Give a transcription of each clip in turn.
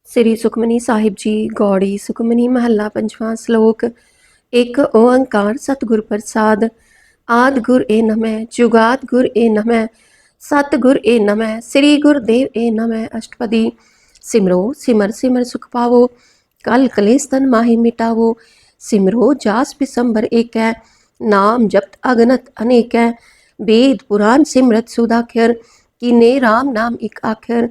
श्री सुखमनी साहिब जी गौड़ी सुखमनी महला पंचवां श्लोक। एक ओंकार सतगुर प्रसाद। आद गुर ए नमः, जुगाद गुर ए नमः, सतगुर ए नमः, श्री गुरुदेव ए नमः। अष्टपदी। सिमरो सिमर सिमर सुख पावो, कल कलेस तन माहि मिटावो। सिमरो जास बिसंबर एक है, नाम जपत अगनत अनेक है। वेद पुराण सिमरत सुधाखर, कीने राम नाम एक आखर।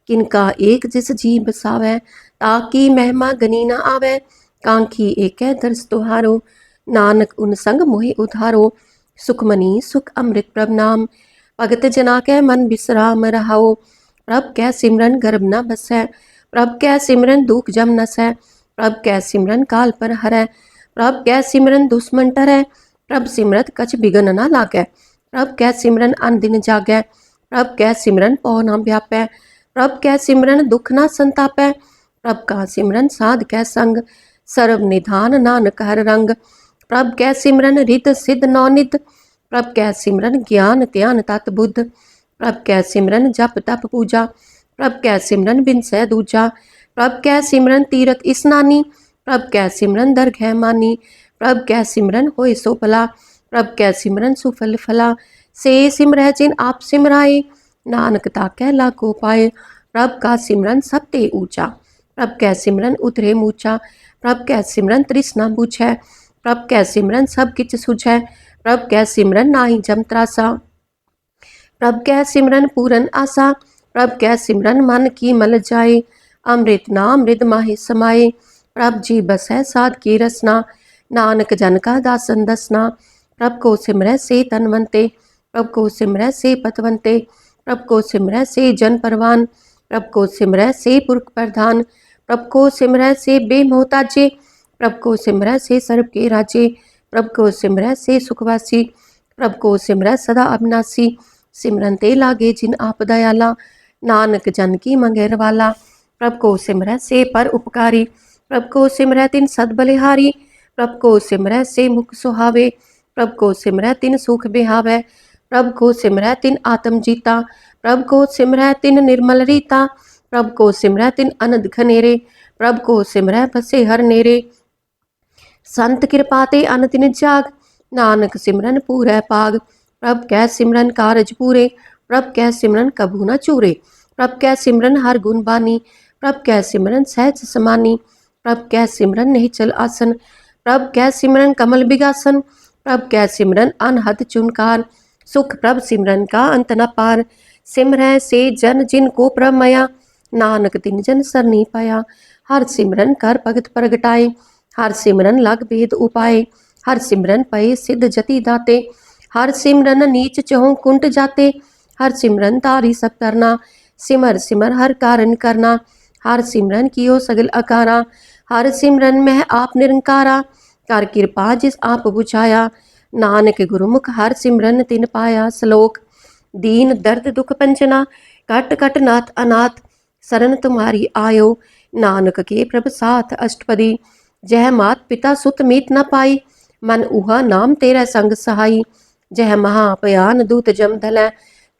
किनका एक जिस जी बसावै, ताकि महिमा गनी न आवे। कांखी एक है दरस तुहारो, नानक उन संग मोहि उधारो। सुखमनी सुख अमृत प्रभ नाम, भगत जना कै मन बिसराम रहाओ। प्रभ कै सिमरन गर्भ न बसै, प्रभ कै सिमरन दुख जम नसै। प्रभ कै सिमरन काल पर हरै, प्रभ कै सिमरन दुश्मन टरै। प्रभ सिमरत कछ बिघन न लागै, प्रभ कै सिमरन अन दिन जागै। प्रभ कै सिमरन पौ न व्यापै, प्रभ कै सिमरन दुख न संतापै। प्रभ का सिमरन साध कै संग, सर्व निधान नानक हर रंग। प्रभ कै सिमरन रित सिद्ध नौनिध, प्रभ कै सिमरन ज्ञान ध्यान तत बुद्ध। प्रभ कै सिमरन जप तप पूजा, प्रभ कै सिमरन बिनसै दूजा। प्रभ कै सिमरन तीरथ स्नानी, प्रभ कै सिमरन दरगह मानी। प्रभ कै सिमरन होए सो भला, प्रभ कै सिमरन सुफल फला। से सिमरै जिन आप सिमराए, नानक ताकै लाको पाए। प्रभ का सिमरन सब ते ऊंचा, प्रभ कै सिमरन उतरे मूचा। प्रभ कै सिमरन तृष्णा बुझै, प्रभ कै सिमरन सब किच सुझै। प्रभ कै सिमरन नाहि जम त्रासा, प्रभ कै सिमरन पूरन आसा। प्रभ कै सिमरन मन की मल जाए, अमृत नाम रिद माहि समाए। प्रभ जी बसै साध की रसना, नानक जन का दासन दसना। प्रभ को सिमरै से तनवंते, प्रभ को सिमरै से पतवंते। प्रभ को सिमरै से जन परवान, प्रभ को सिमरै से पुरख प्रधान। प्रभ को सिमरै से बेमोहताजे, प्रभ को सिमरै से सर्व के राजे। प्रभ को सिमरै से सुखवासी, प्रभ को सिमरै सदा अविनाशी। सिमरन ते लागे जिन आप दयाला, नानक जन की मंगेर वाला। प्रभ को सिमरै से पर उपकारी, प्रभ को सिमरै तिन सद बलिहारी। प्रभ को सिमरै से मुख सुहावे, प्रभ को सिमरै तिन सुख बिहावै। प्रभ को सिमरै तिन आत्म जीता, प्रभ को सिमरै तिन निर्मल रीता। प्रभ को सिमरै तिन अनंद खनेरे, प्रभ को सिमरै बसे हर नेरे। संत कृपा ते अनतिन जाग, नानक सिमरन पूरै पाग। प्रभ कै सिमरन कारज पूरे, प्रभ कै सिमरन कभू न चूरे। प्रभ कै सिमरन हर गुण बानी, प्रभ कै सिमरन सहज समानी। प्रभ कै सिमरन निश्चल आसन, प्रभ कै सिमरन कमल बिगासन। प्रभ कै सिमरन अनहद चुनकार, सुख प्रभ सिमरन का अंत न पार। सिमरै से जन जिन को प्रभ मया, नानक तिन जन सरनी पाया। हर सिमरन कर भगत प्रगटाए, हर सिमरन लग भेद उपाय। हर सिमरन पए सिद्ध जति दाते, हर सिमरन नीच चहुं कुंट जाते। हर सिमरन तारी सब तरना, सिमर सिमर हर कारण करना। हर सिमरन कियो सगल अकारा, हर सिमरन में आप निरंकारा। कर कृपा जिस आप बुझाया, नानक गुरुमुख हर सिमरन तिन पाया। श्लोक। दीन दर्द दुख पंजना, कट कट नाथ अनाथ, शरण तुम्हारी आयो, नानक के प्रभ साथ। अष्टपदी। जह मात पिता सुत मीत न पाई, मन उहा नाम तेरा संग सहाई। जह महापयान दूत जम धलै,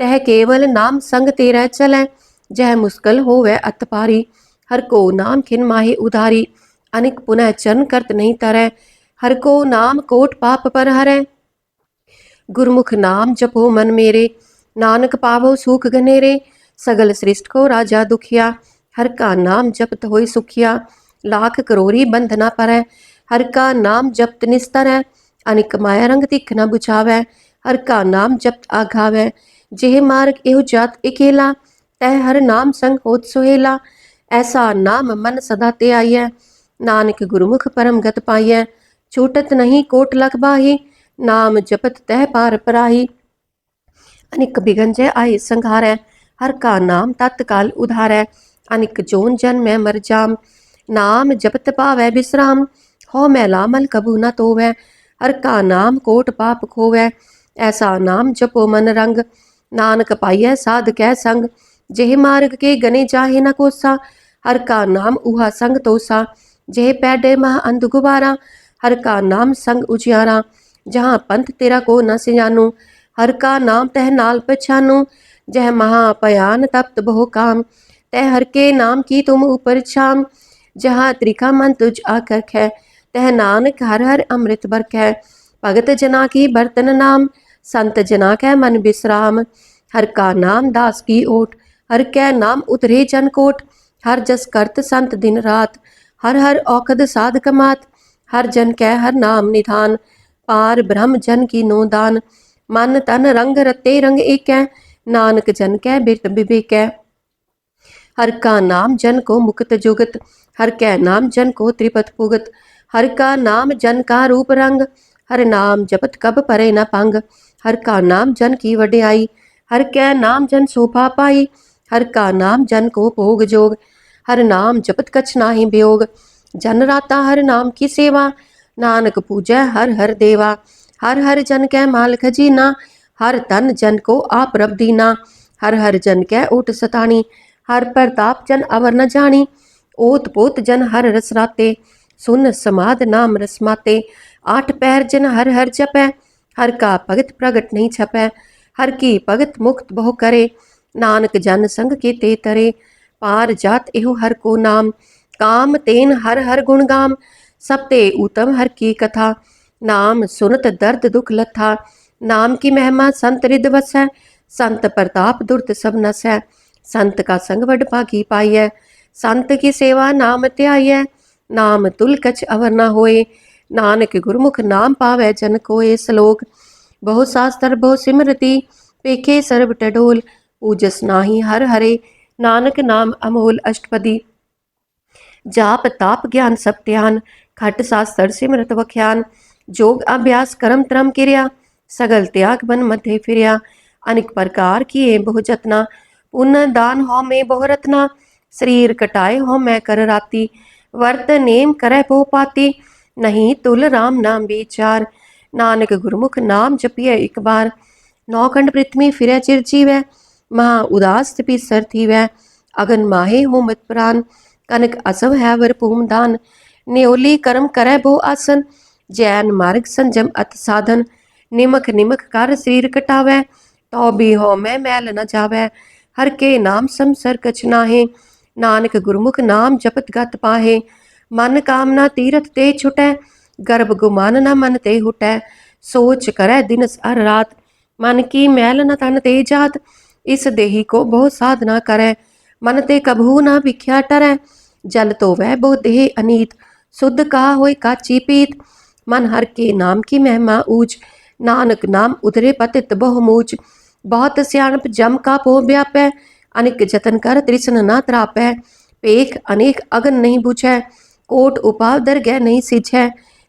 तह केवल नाम संग तेरा चलै। जह मुस्कल होवै अत पारी, हर को नाम खिन माहि उधारी। अनिक पुनः चरण करत नहीं तरै, हर को नाम कोट पाप पर हरै। गुरमुख नाम जपो मन मेरे, नानक पावो सुख घनेरे। सगल सृष्ट को राजा दुखिया, हर का नाम जपत होय सुखिया। लाख करोरी बंध न परै, हर का नाम जपत निस्तरै। अनिक माया रंग तिख न बुझावै, हर का नाम जपत आघावै। जेह मार्ग एहु जात अकेला, तह हर नाम संग होत सुहेला। ऐसा नाम मन सदा ते आइयै, नानक गुरुमुख परम गत पाइयै। छूटत नहीं कोट लख बाही, नाम जपत तह पार पराही। अनिक बिघन जय आए संघारै, हर का नाम तत्काल उधारै। अनिक जोन जन्मै मर जाम, नाम जपत पावै विश्राम। हो मैला मल कबू न तोवै, हर का नाम कोट पाप खोवै। ऐसा नाम जपो मन रंग, नानक पाइयै साध कै संग। जेह मार्ग के गने जाहे न कोसा, हर का नाम उहा संग तोसा। जेह पैडे मह अंध गुबारा, हर का नाम संग उजियारा। जहाँ पंथ तेरा को न सिजानू, हर का नाम तह नाल पछानू। जह महापयान तप्त बहु काम, तह हर के नाम की तुम ऊपर छाम। जहाँ त्रिखा मन तुझ आकर खे, तह नानक हर हर अमृत बरख है। भगत जना की बर्तन नाम, संत जना कै मन विश्राम। हर का नाम दास की ओट, हर कै नाम उतरे जन कोट। हर जस करत संत दिन रात, हर हर औखद साध कमात। हर जन कै हर नाम निधान, पार ब्रह्म जन की नो दान। मन तन रंग रते रंग एकै, नानक जन कै बिरत विवेकै। हर का नाम जन को मुक्त जुगत, हर कै नाम जन को त्रिपत पुगत। हर का नाम जन का रूप रंग, हर नाम जपत कब परे न पंग। हर का नाम जन की वड्याई, हर कै नाम जन शोभा पाई। हर का नाम जन को भोग जोग, हर नाम जपत कछ नाही वियोग। जन राता हर नाम की सेवा, नानक पूजै हर हर देवा। हर हर जन कै माल खजीना, हर तन जन को आप रब दीना। हर हर जन कै ऊट सतानी, हर प्रताप जन अवर न जानी। ओत पोत जन हर रस राते, सुन समाद नाम रसमाते। आठ पैर जन हर हर जपै, हर का भगत प्रगट नहीं छपै। हर की भगत मुक्त बहु करे, नानक जन संग के ते तरे। पार जात एहो हर को नाम, काम तेन हर हर गुण गाम। सब ते उत्तम हर की कथा, नाम सुनत दर्द दुख लथा। नाम की महिमा संत रिद वसै, संत प्रताप दुर्त सब नसै। संत का संग वड भागी पाइयै, संत की सेवा नाम त्याइयै। नाम तुल कछ अवर न होए, नानक गुरमुख नाम पावै जन कोए। श्लोक बहु शास्त्र बहु सिमरति, पेखे सर्ब टडोल। पूजस नाही हर हरे, नानक नाम अमोल। अष्टपदी जाप ताप ज्ञान सब ध्यान, खट शास्त्र सिमरत वख्यान। जोग अभ्यास करम त्रम किरिया, सगल त्याग बन मध्य फिरिया। अनेक प्रकार किए बहु जतना, पुण्य दान हो में बहु रत्ना। शरीर कटाए हो मैं कर राती, वर्त नेम करे बहु पाती। नहीं तुल राम नाम विचार, नानक गुरमुख नाम जपिए एक बार। नौखंड पृथ्वी फिरै चिर जीवै, महा उदास तपी सर थीवै। अगन माहे हो मत प्राण, कनक असव है वर भूम दान। न्योली कर्म करे बहु आसन, जैन मार्ग संजम अत साधन। निमक निमक कर शरीर कटावै, तो भी हो मैं मैल न जावै। हर के नाम समसर कछ नाहे, नानक गुरमुख नाम जपत गत पाहे। मन कामना तीरथ ते छुटै, गर्भ गुमान न मन ते हुटै। सोच करे दिनस अर रात, मन की मैल न तन ते जात। इस देही को बहु साधना करे, मन ते कभू न भिख्या टरै। जल तो वह बहु देह अनीत, शुद्ध कहा होय काची पीत। मन हर के नाम की महिमा ऊंच, नानक नाम उतरे पतित बहु मूच। बहुत सियाणप जम का पो व्यापै, अनेक जतन कर तृष्ण न त्रापै। पेख अनेक अगन नहीं बुझै, कोट उपाव दरगह नहीं सिझै।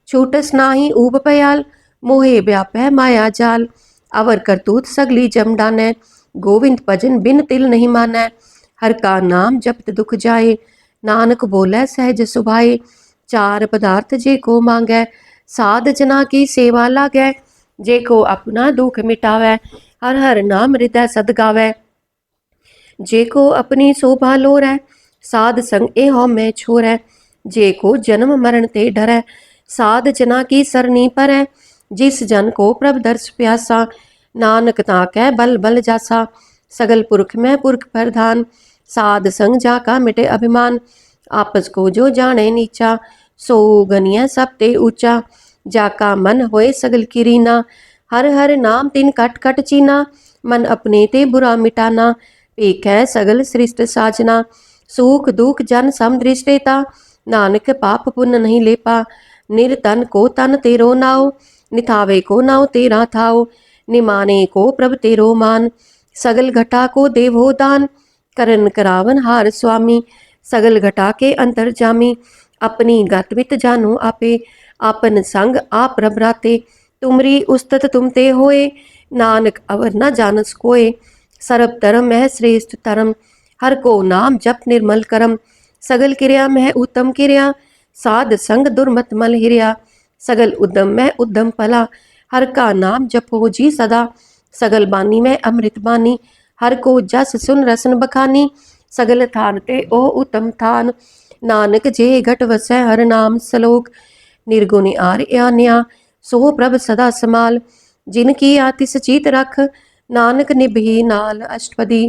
छूटस नाही ऊब पयाल, मोहे व्यापै माया जाल। अवर करतूत सगली जम डानै, गोविंद भजन बिन तिल नहीं मानै। हर का नाम जपत दुख जाए, नानक बोलै सहज सुभाए। चार पदार्थ जे को मांगै, साध जना की सेवा लागै। जे को अपना दुख मिटावै, हर हर नाम हृदय सद गावै। जे को अपनी शोभा लोरै, साध संग ए हो मैं छोरै। जे को जन्म मरण ते डरै, साध जना की सरनी परै। जिस जन को प्रभ दर्श प्यासा, नानक ताकै बल बल जासा। सगल पुरख में पुरख प्रधान, साध संग जाका मिटे अभिमान। आपस को जो जाने नीचा, सो गनिय सब ते ऊंचा। जाका मन होए सगल की रीना, हर हर नाम तिन कट कट चीना। मन अपने ते बुरा मिटाना, एक है सगल सृष्ट साजना। सुख दुख जन सम दृष्टेता, नानक पाप पुण्य नहीं लेपा। निर्तन को तन तेरो नाव, निथावे को नाव तेरा थाओ। निमाने को प्रभ तेरो मान, सगल घटा को देवो दान। करन करावन हार स्वामी, सगल घटा के अंतर जामी। अपनी गतवित जानो आपे, आपन संग आप रब राते। तुमरी उस्तत तुम ते होए, नानक अवर न जानस कोय। सर्व धर्म मह श्रेष्ठ धर्म, हर को नाम जप निर्मल करम। सगल क्रिया मह उत्तम क्रिया, साध संग दुर्मत मल हिरिया। सगल उद्यम में उद्यम फला, हर का नाम जपो जी सदा। सगल बानी में अमृत बानी, हर को जस सुन रसन बखानी। सगल थान ते ओ उत्तम थान, नानक जे घट वसै हर नाम। श्लोक निर्गुण आर आन्या, सो प्रभ सदा समाल। जिनकी आतिस चीत रख, नानक निभही नाल। अष्टपदी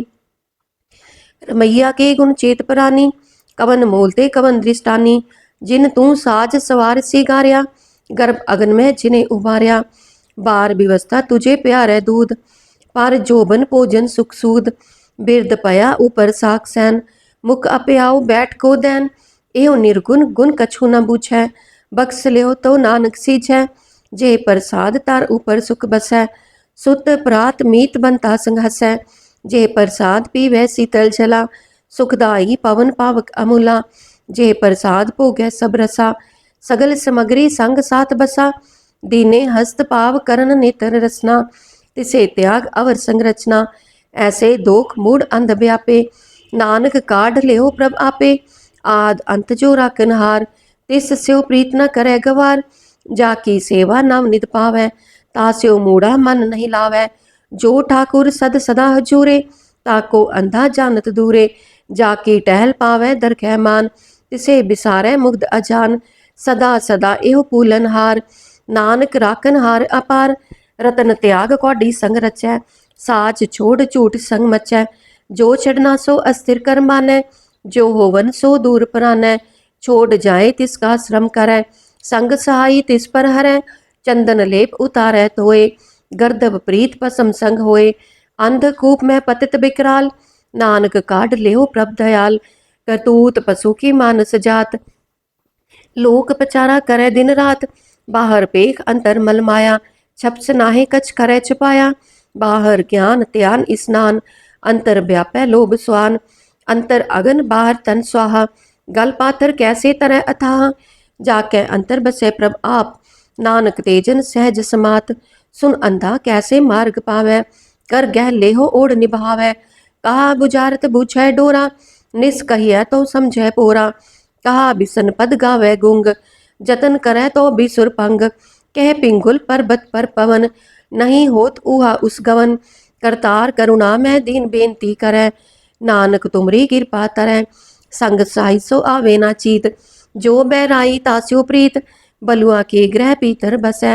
रमैया के गुण चेत परानी, कवन मोलते कवन दृष्टानी। जिन तू साज सवार सिगारिया, गर्भ अगन में जिन्हें उबारिया। बार व्यवस्था तुझे प्यारे दूध, पर जोबन भोजन सुख सूद। बिरद पया ऊपर साक सैन, मुख अप्याऊ बैठ को दैन। एहो निर्गुण गुण कछु न बूझै, बख्श लियो तो नानक सीझै। जे प्रसाद तार ऊपर सुख बसै, सुत प्रात मीत बनता संग हसै। जे प्रसाद पीवै शीतल जला, सुखदाई पवन पावक अमूला। जे प्रसाद भोगै सब रसा, सगल समग्री संग साथ बसा। दीने हस्त पाव करन नेत्र रसना, तिसे त्याग अवर संरचना। ऐसे दोख मूड अंध व्यापे, नानक काढ़ लियो प्रभ आपे। आद अंत जो राखन हार, तिस स्यो प्रीत न करे गवार। जाकी सेवा नव नित पावै, तास्यो मूढ़ा मन नहीं लावै। जो ठाकुर सद सदा हजूरे, ताको अंधा जानत दूरे। जाकी टहल पावै दरखै मान, तिसे बिसारै मुग्ध अजान। सदा सदा एहो पूलन हार, नानक राखन हार अपार। रतन त्याग कौडी संग रचै, साच छोड़ झूठ संग मचै। जो छड़ना सो अस्थिर कर मानै, जो होवन सो दूर परानै। छोड़ जाए तिसका श्रम करै, संग सहाई तिस पर हरै। चंदन लेप उतारै धोए, गर्दभ प्रीत पसम संग होए। अंधकूप में पतित बिकराल, नानक काढ़ लेहो प्रभ दयाल। करतूत पशु की मानस जात, लोक पचारा करे दिन रात। बाहर पेख अंतर मल माया, छपस नाहे कछ करे छुपाया। बाहर ज्ञान त्यान स्नान, अंतर व्यापै लोभ स्वान। अंतर अगन बाहर तन स्वाहा, गल पाथर कैसे तरह अथाह। जाकै अंतर बसे प्रभ आप, नानक तेजन सहज समात। सुन अंधा कैसे मार्ग पावै, कर गह लेहो ओढ़ निभावै। कहा बुझारत बूझै डोरा, निस कहिए तो समझै पोरा। कहा बिसन पद गावै गुंग, जतन करे तो बिसुर पंग। कह पिंगुल पर्वत पर पवन, नहीं होत ऊहा उस गवन। करतार करुणा में दीन बेनती करे, नानक तुमरी कृपा तरै। संग साई सो आवे ना चीत, जो बैराई तास्यो प्रीत। बलुआ के ग्रह पीतर बसै,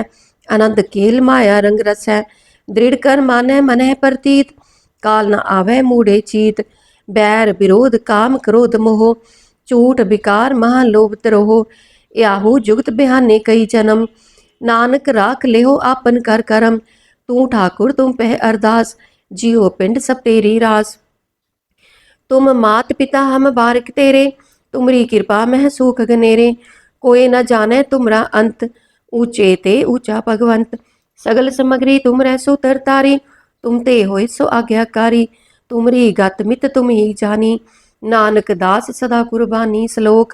आनंद केल माया रंग रसै। दृढ़ कर मानै मनह प्रतीत, काल न आवे मूढ़े चीत। बैर विरोध काम क्रोध मोह, झूठ विकार महालोभ त्रोह। याहू जुगत बिहाने कई जन्म, नानक राख लेहो आपन कर करम। तू ठाकुर तुम पह अरदास, जियो पिंड सब तेरी रास। तुम मात पिता हम बारिक तेरे, तुमरी कृपा मह सूख गनेरे। कोई न जाने तुमरा अंत, ऊंचे ते ऊंचा भगवंत। सगल समग्री तुम रह सो तरतारी, तुम ते होय सो आज्ञाकारी। तुमरी गत मित तुम ही जानी, नानक दास सदा कुर्बानी। श्लोक,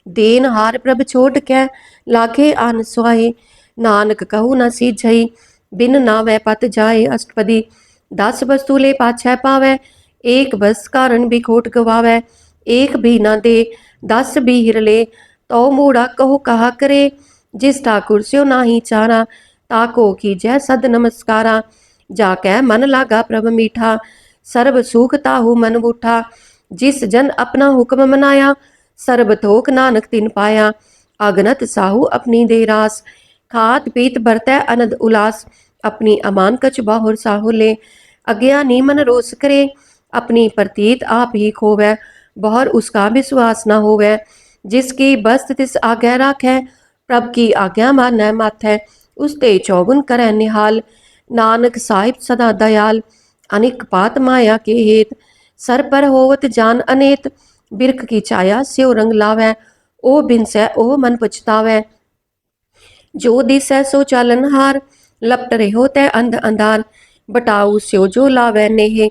देन हार प्रभ छोट कै, लागे आन सुहाए। नानक कहू न सीझई, बिन नावै पत जाए। अष्टपदी, 10 वस्तु ले पाछै पावै, एक बस कारण भी खोट गवावै। एक भी न दे 10 भी हिर ले, तो मूढ़ा कहो कहा करे। जिस ठाकुर स्यो नाही चारा, ताको कीजै सद नमस्कारा। जाकै मन लागा प्रभ मीठा, सर्व सुख ताहू मन बूठा। जिस जन अपना हुक्म मनाया, सर्ब थोक नानक तिन पाया। अगनत साहू अपनी दे रास, खात पीत बरतै अनद उलास। अपनी अमान कछ बाहुर साहू ले, अज्ञानी मन रोस करे। अपनी प्रतीत आप ही खोवै, बहुर उसका विश्वास न होवै। जिसकी बस्त तिस आज्ञा राखै, प्रभ की आज्ञा मानै माथै। उसते चौगुन करै निहाल, नानक साहिब सदा दयाल। अनिक पात माया के हेत, सर पर होवत जान अनेत। बिरख की छाया स्यो रंग लावै, ओ बिनसै ओ मन पछतावै। जो दिसै सो चालन हार, लपट रहो तै अंध अंधार। बटाऊ स्यो जो लावै नेह,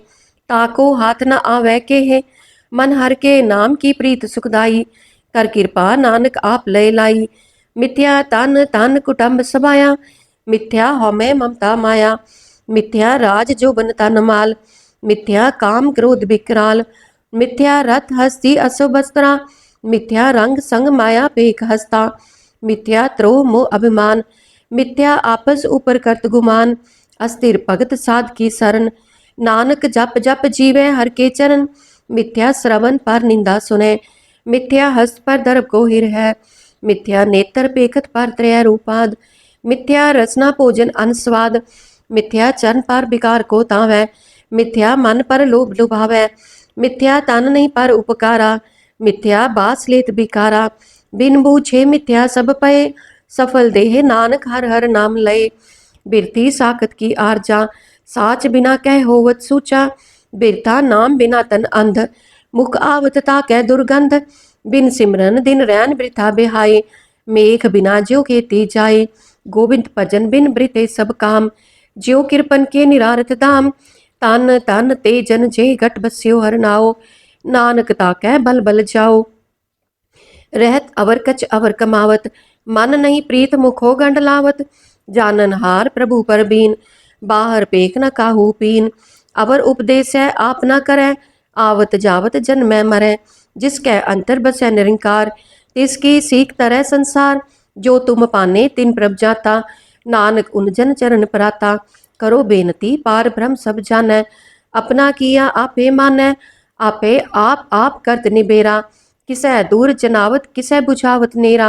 ताको हाथ न आवै केह। मन हर के नाम की प्रीत सुखदाई, कर कृपा नानक आप लय लाई। मिथ्या तन तन कुटुंब समाया, मिथ्या हौमै ममता माया। मिथ्या राज जोबन तन माल, मिथ्या काम क्रोध विकराल। मिथ्या रथ हस्ती असो बस्त्रा, मिथ्या रंग संग माया पेख हस्ता। मिथ्या त्रोह मोह अभिमान, मिथ्या आपस ऊपर करत गुमान। अस्थिर भगत साध की शरण, नानक जप जप जीवै हर के चरण। मिथ्या श्रवण पर निंदा सुनै, मिथ्या हस्त पर दर्भ को हिर है। मिथ्या नेत्र पेखत पर त्रय रूपाद, मिथ्या रसना भोजन अनस्वाद। मिथ्या चरण पर विकार को तावै, मिथ्या मन पर लोभ लुभावै। मिथ्या तन नहीं पर उपकारा, मिथ्या बास लेत बिकारा, बिन बूझे मिथ्या सब पए, सफल देह नानक हर हर नाम लय। बिरती साकत की आरजा, साच बिना कह होवत सूचा, बिरता नाम बिना तन अंध, मुख आवत ताकै दुर्गंध, बिन सिमरन दिन रैन वृथा बिहाए, मेघ बिना ज्यो खेती जाए, गोविंद भजन बिन बृते सब काम, ज्यो कृपन के निरारत धाम, तन तन ते जन जे घट बस्यो हर नाओ, नानक ताकै बल बल जाओ। रहत अवर कच अवर कमावत, मन नहीं प्रीत मुखो गंड लावत, जानन हार प्रभु पर बीन, बाहर पेख न काहू पीन, अवर उपदेश है आप न करै, आवत जावत जन्मै मरै, जिसकै अंतर बसै निरंकार, तिसकी सीख तरह संसार, जो तुम पाने तिन प्रभ जाता, नानक उन जन चरण पराता, करो बेनती पार ब्रह्म सब जानै, अपना किया आपे मानै, आपे आप करत निबेरा, किसै दूर जनावत किसै बुझावत नेरा,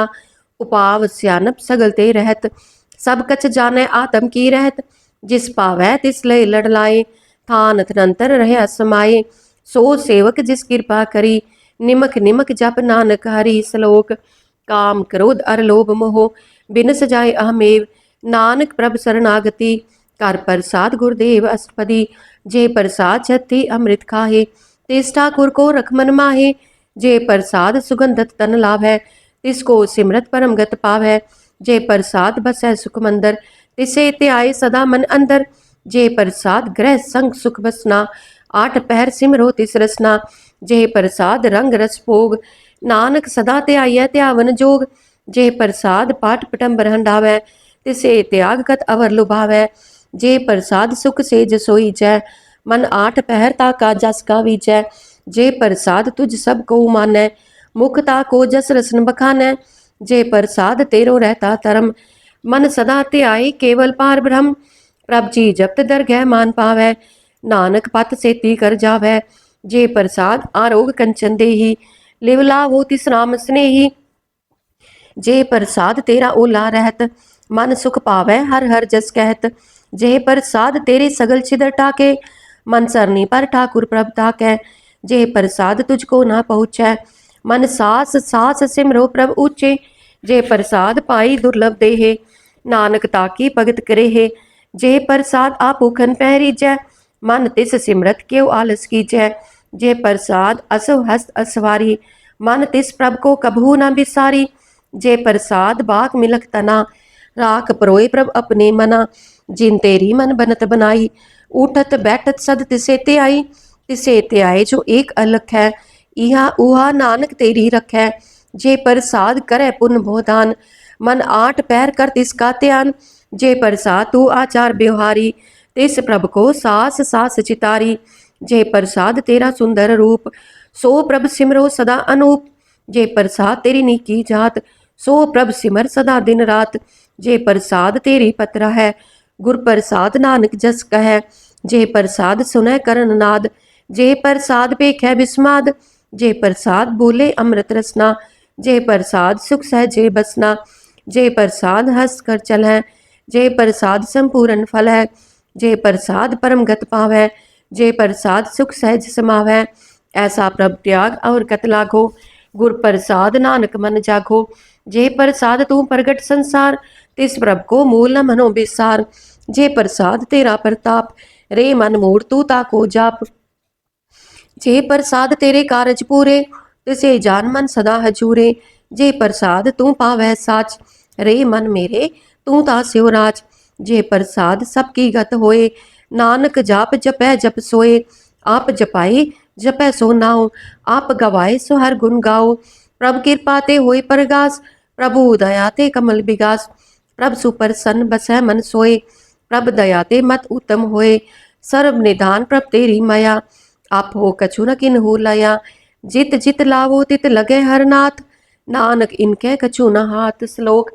उपाव स्यानप सगल ते रहत, सब कछ जानै आत्म की रहत, जिस पावै तिस लय लड़ लाए, थान तनंतर रह समाये, सो सेवक जिस कृपा करी, निमक निमक जप नानक हरि। श्लोक। काम क्रोध अर लोभ मोह बिन सजाए अहमेव, नानक प्रभ शरणागति, कर प्रसाद गुरुदेव अष्टपदी, जे प्रसाद छत्ती अमृत खाहे, तिस ठाकुर को रख मन माहे, जे प्रसाद सुगंधत तन लाभै, तिसको सिमरत परम गत पावै, जे प्रसाद बसै सुख मंदर, तिसे त्याय सदा मन अंदर, जे प्रसाद ग्रह संग सुख बसना, आठ पहर सिमरो तिस रसना, जे प्रसाद रंग रस भोग, नानक सदा त्याय त्यावन जोग, जे प्रसाद पाठ पटम्बर हंडावै, तिसे त्याग कत अवर लुभावै, जे प्रसाद सुख से जसोई जै, मन आठ पहर ताका जस का विजय, जे प्रसाद तुझ सब को मानै, मुख ताको जस रसन बखानै, जे प्रसाद तेरो रहता धर्म, मन सदा त्याई केवल पार ब्रह्म, प्रभ जी जपत दरगह मान पावै, नानक पत सेती कर जावै, जे प्रसाद आरोग कंचन देही, लिव लावो तिस राम स्नेही, जे प्रसाद तेरा ओला रहत, मन सुख पावै हर हर जस कहत, जे प्रसाद तेरे सगल छिदर टाके, मन सरनी पर ठाकुर प्रभ ताकै, जे प्रसाद तुझको ना पहुँचै, मन सास सास सिमरो प्रभ ऊचे, जे प्रसाद पाई दुर्लभ देहे, नानक ताकी भगत करे है, जे प्रसाद आपूखन पहरीजै, मन तिस सिमरत क्यों आलस कीजै, जे प्रसाद असव हस्त असवारी, मन तिस प्रभ को कभू न बिसारी, जे प्रसाद बाक मिलक तना, राख परोए प्रभ अपने मना, जिन तेरी मन बनत बनाई, उठत बैठत सद तिसे ते आई, तिसे ते आए जो एक अलख है, इहा उहा नानक तेरी रखै, जे प्रसाद करे पुन भोदान, मन आठ पैर कर तिसका ध्यान, जे प्रसाद तू आचार व्यवहारी, तिस प्रभ को सास सास चितारी, जे प्रसाद तेरा सुंदर रूप, सो प्रभ सिमरो सदा अनूप, जे प्रसाद तेरी नीकी जात, सो प्रभ सिमर सदा दिन रात, जे प्रसाद तेरी पत्र है, गुर प्रसाद नानक जस कह, जे प्रसाद सुनै करन नाद, जे प्रसाद पेखै बिस्माद, जे प्रसाद बोले अमृत रसना, जे प्रसाद सुख सहजे बसना, जे प्रसाद हंस कर चलै, जे प्रसाद संपूर्ण फल है, जे प्रसाद परम गत पावै, जे प्रसाद सुख सहज समावै, ऐसा प्रभ त्याग और कत लागो, गुर प्रसाद नानक मन जागो, जे प्रसाद तू प्रगट संसार, तिस प्रभ को मूल न मनो बिसार, जे प्रसाद तेरा प्रताप, रे मन मूड तू ताको जाप, जे प्रसाद तेरे कारज पूरे, तिसे जान मन सदा हजूरे, जे प्रसाद तू पावै साच, रे मन मेरे तू ता सिवराज, जे प्रसाद सबकी गत होए, नानक जाप जपै जप सोए, आप जपाए जपै सो नाओ, आप गवाए सो हर गुण गाओ, प्रभ कृपा ते होए परगास, प्रभु दया ते कमल बिगास, प्रभ सुप्रसन्न बसै मन सोए, प्रभ दया ते मत उत्तम होए, सर्व निधान प्रभ तेरी माया, आप हो कछु न किन हो लाया, जित जित लावो तित लगे हर नाथ, नानक इनके कछु न हाथ। श्लोक।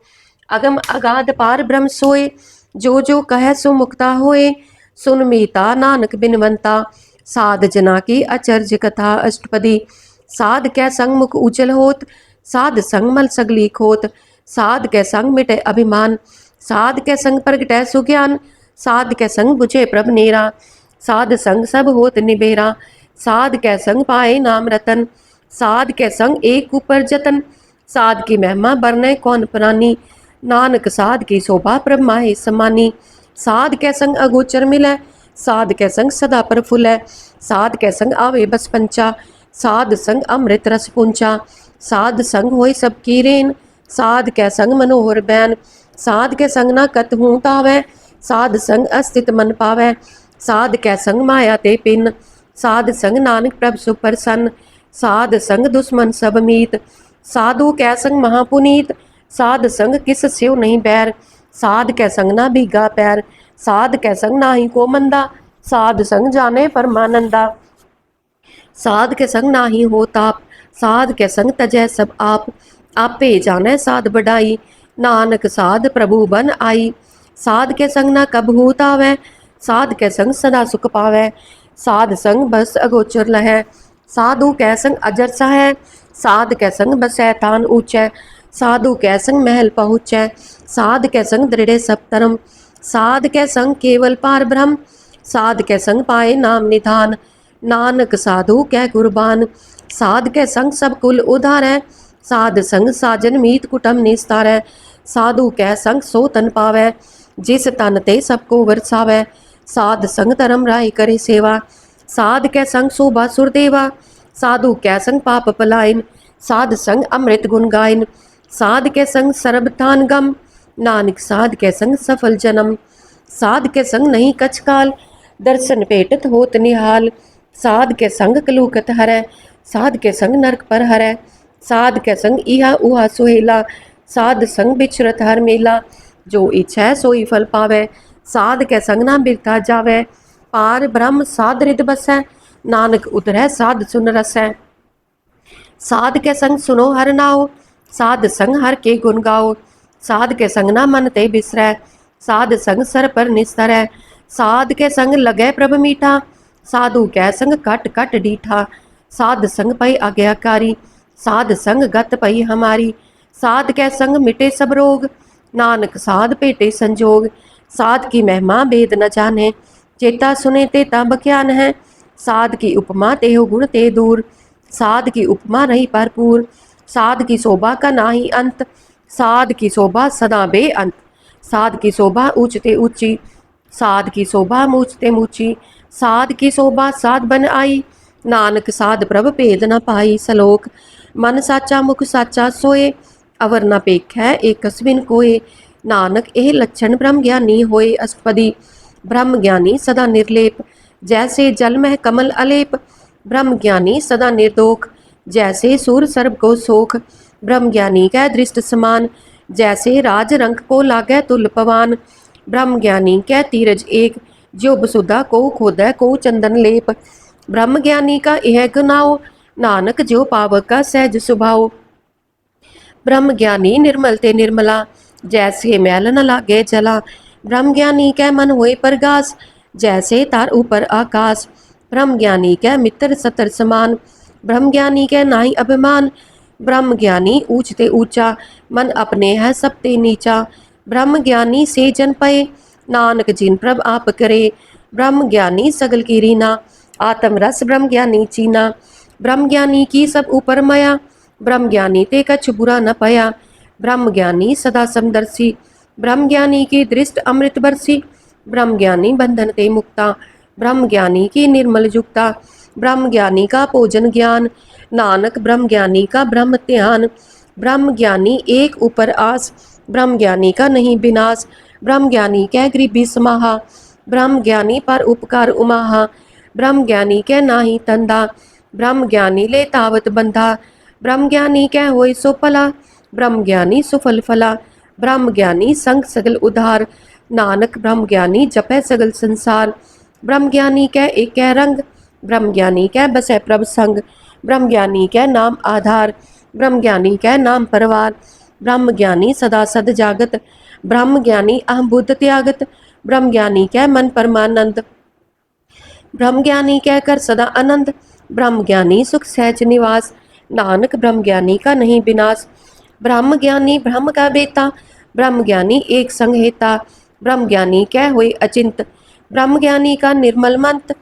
अगम अगाध पार ब्रह्म सोए, जो जो कह सो मुक्ता होए, सुन मीता नानक बिनवंता, साध जना की अचर्ज कथा अष्टपदी, साध कै संग मुख उजल होत, साध संग मल सगली खोत, साध कै संग मिटे अभिमान, साध कै संग प्रगटै सुज्ञान, साध कै संग बुझे प्रभ नेरा, साध संग सब होत निबेरा, साध कै संग पाए नाम रतन, साध कै संग एक ऊपर जतन, साध की महिमा बरने कौन प्राणी, नानक साध की शोभा प्रभ माहे समानी, साध कै संग अगोचर मिलै, साध कै संग सदा प्रफुल्लै, साध कै संग आवे बस पंचा, साध संग अमृत रस पुंचा, साध संग होय सब की रेन, साध कै संग मनोहर बैन, साध कै संग ना कत हूँ तावै, साध संग अस्तित मन पावै, साध कै संग माया ते पिन, साध संग नानक प्रभ सुख प्रसन्न, साध संग दुश्मन सब मीत, साधु कै संग महापुनीत, साध संग किस स्यो नहीं बैर, साध कै संग ना भीगा पैर, साध कै संग नाही को मंदा, साध संग जाने परमानंदा, साध के संग नाही हो ताप, साध के संग तजै सब आप, आपे जाने साध बढ़ाई, नानक साध प्रभु बन आई, साध के संग ना कब हूत आवै, साध के संग सदा सुख पावै, साध संग बस अगोचर लहै, साधु कै संग अजर सहै, साध कै संग बसै थान ऊंचै, साधु कै संग महल पहुँचै, साध कै संग दृढ़ सब धर्म, साध कै संग केवल पार ब्रह्म, साध कै संग पाए नाम निधान, नानक साधु कै कुर्बान, साध कै संग सब कुल उधारै, साध संग साजन मीत कुटम निस्तारै, साधु कै संग सो तन पावै, जिस तन ते सबको वरसावै, साध संग धर्म राय करे सेवा, साध कै संग शोभा सुरदेवा, साधु कै संग पाप पलायन, साध संग अमृत गुण गायन, साध कै संग सरब थान गम, नानक साध कै संग सफल जन्म, साध कै संग नहीं कछ काल, दर्शन भेटत होत निहाल, साध के संग कलूकत हरै, साध के संग नरक पर हरै, साध के संग इहा उहा सुहेला, साध संग बिछरत हर मेला, जो इच्छा सोई फल पावै, साध के संग ना बिरथा जावै, पार ब्रह्म साध रिद बसै, नानक उतरै साध सुन रसै, साध के संग सुनो हर नाओ, साध संग हर के गुण गाओ, साध के संग ना मन ते बिसरै, साध संग सर पर निस्तरै, साध के संग लगै प्रभ मीठा, साधु कै संग कट कट डीठा, साध संग पई आज्ञाकारी, साध संग गत पई हमारी, साध कै संग मिटे सब रोग, नानक साध पेटे संजोग, साध की महिमा भेद न जाने, चेता सुने तेता बख्यान है, साध की उपमा तेहो गुण ते दूर, साध की उपमा रही भरपूर, साध की शोभा का नाही अंत, साध की शोभा सदा बेअंत, साध की शोभा ऊंचते ऊंची, साध की शोभा मूचते मूची, साध की शोभा साध बन आई, नानक साध प्रभ भेद न पाई, सलोक मन साचा मुख साचा सोए, अवर न पेखै एक कस्बिन कोए, नानक एह लक्षण ब्रह्म ज्ञानी होए अष्टपदी, ब्रह्म ज्ञानी सदा निर्लेप, जैसे जल में कमल अलेप, ब्रह्म ज्ञानी सदा निर्दोख, जैसे सूर सर्व को सोख, ब्रह्म ज्ञानी कै दृष्ट समान, जैसे राज रंग को लागै तुल पवान, ब्रह्म ज्ञानी कै तीरज एक, जो बसुदा को खोदै को चंदन लेप, ब्रह्म ज्ञानी का यह गुनाओ, नानक जो पावक का सहज स्वभाव, ब्रह्म ज्ञानी निर्मल ते निर्मला, जैसे मैल न लागे जला, ब्रह्म ज्ञानी कै मन होए परगास, जैसे तार ऊपर आकाश, ब्रह्म ज्ञानी कै मित्र सतर समान, ब्रह्म ज्ञानी कै नाही अभिमान, ब्रह्म ज्ञानी ऊंचते ऊंचा, मन अपने है सब ते नीचा, ब्रह्म ज्ञानी से जन पए, नानक जिन प्रभ आप करे, ब्रह्म ज्ञानी सगल की रीना, आत्म रस ब्रह्म ज्ञानी चीना, ब्रह्म ज्ञानी की सब ऊपर माया, ब्रह्म ज्ञानी ते कछ बुरा न पया, ब्रह्म ज्ञानी सदा समदर्शी, ब्रह्म ज्ञानी की दृष्ट अमृत बरसी, ब्रह्म ज्ञानी बंधन ते मुक्ता, ब्रह्म ज्ञानी की निर्मल युक्ता, ब्रह्म ज्ञानी का भोजन ज्ञान, नानक ब्रह्म ज्ञानी का ब्रह्म ध्यान, ब्रह्म ज्ञानी एक ऊपर आस, ब्रह्म ज्ञानी का नहीं विनाश, ब्रह्म ज्ञानी कै गरीबी समाहा, ब्रह्म ज्ञानी पर उपकार उमाहा, ब्रह्म ज्ञानी कै नाही तंदा, ब्रह्म ज्ञानी ले तावत बंधा, ब्रह्म ज्ञानी कै होय सो पला, ब्रह्म ज्ञानी सुफल फला, ब्रह्म ज्ञानी संग सगल उधार, नानक ब्रह्म ज्ञानी जपै सगल संसार, ब्रह्म ज्ञानी कै एक रंग, ब्रह्म ज्ञानी कै बसै प्रभ संग, ब्रह्म ज्ञानी कै नाम आधार, ब्रह्म ज्ञानी कै नाम परवार, ब्रह्म ज्ञानी सदा सद जागत, ब्रह्म ज्ञानी अहम बुद्ध त्यागत, ब्रह्म ज्ञानी कै मन परमानंद, ब्रह्म ज्ञानी कै कर सदा आनंद, ब्रह्म ज्ञानी सुख सहज निवास, नानक ब्रह्म ज्ञानी का नहीं विनाश, ब्रह्म ज्ञानी ब्रह्म का बेता, ब्रह्म ज्ञानी एक संग हेता, ब्रह्म ज्ञानी कै होए अचिंत, ब्रह्म ज्ञानी का निर्मल मंत,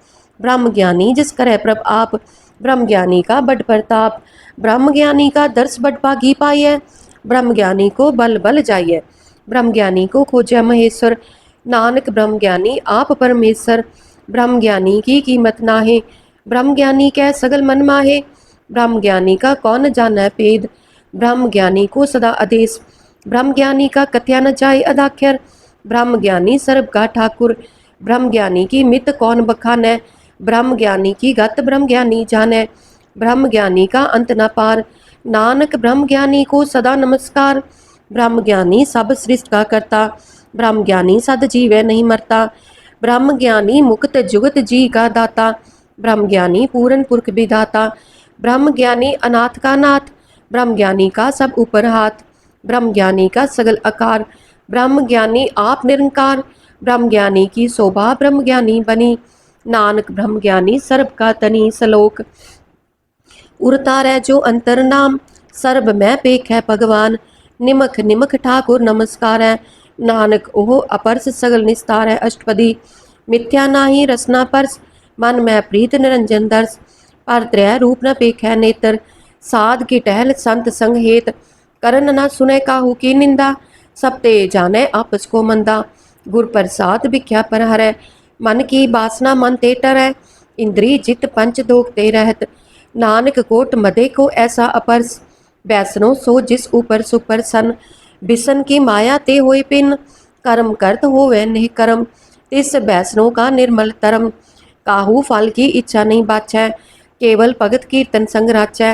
ब्रह्म ज्ञानी जिस करे प्रभ आप, ब्रह्म ज्ञानी का बड़ प्रताप, ब्रह्म ज्ञानी का दर्श बड़ भागी पाइय, ब्रह्म ज्ञानी को बल बल जाइए, ब्रह्म ज्ञानी को खोजे महेश्वर, नानक ब्रह्म ज्ञानी आप परमेश्वर, ब्रह्म ज्ञानी की कीमत नाहे, ब्रह्म ज्ञानी कै सगल मन माहे, ब्रह्म ज्ञानी का कौन जाना पेद, ब्रह्म ज्ञानी को सदा आदेश, ब्रह्म ज्ञानी का कथ्या न जाए अदाख्यर, ब्रह्म ज्ञानी सर्व का ठाकुर, ब्रह्म ज्ञानी की मित कौन बखाने, ब्रह्म ज्ञानी की गत ब्रह्म ज्ञानी जाने, ब्रह्म ज्ञानी का अंत न पार, नानक ब्रह्म ज्ञानी को सदा नमस्कार, ब्रह्म ज्ञानी सब सृष्टि का करता, ब्रह्म ज्ञानी सद जीवे नहीं मरता, ब्रह्म ज्ञानी मुक्त जुगत जी का दाता, ब्रह्म ज्ञानी पूर्ण पुरख विधाता, ब्रह्म ज्ञानी अनाथ का नाथ, ब्रह्म ज्ञानी का सब ऊपर हाथ, ब्रह्म ज्ञानी का सगल आकार, ब्रह्म ज्ञानी आप निरंकार, ब्रह्म ज्ञानी की शोभा ब्रह्म ज्ञानी बनी, नानक ब्रह्म ज्ञानी सर्व का तनी सलोक, उरतारै जो अंतर नाम, सर्ब मैं पेख है भगवान, निमख निमख ठाकुर नमस्कार है, नानक ओह अपरस सगल निस्तार है अष्टपदी, मिथ्या नाही रसना परस, मन मैं प्रीत निरंजन दर्श, पर त्रय रूप न पेख है नेत्र, साध की टहल संत संग हेत, करन न सुने काहू की निंदा, सब ते जाने आपस को मंदा, गुर प्रसाद भिख्या पर हरै, मन की बासना मन ते टरै, इंद्री जित पंच दोख ते रहत, नानक कोट मदे को ऐसा अपरस, बैसनो सो जिस ऊपर सुपर सन, बिसन की माया ते होए पिन, कर्म करत होवे नहीं कर्म, तिस बैसनो का निर्मल तरम, काहू फल की इच्छा नहीं बाछै, केवल भगत कीर्तन संग राचै,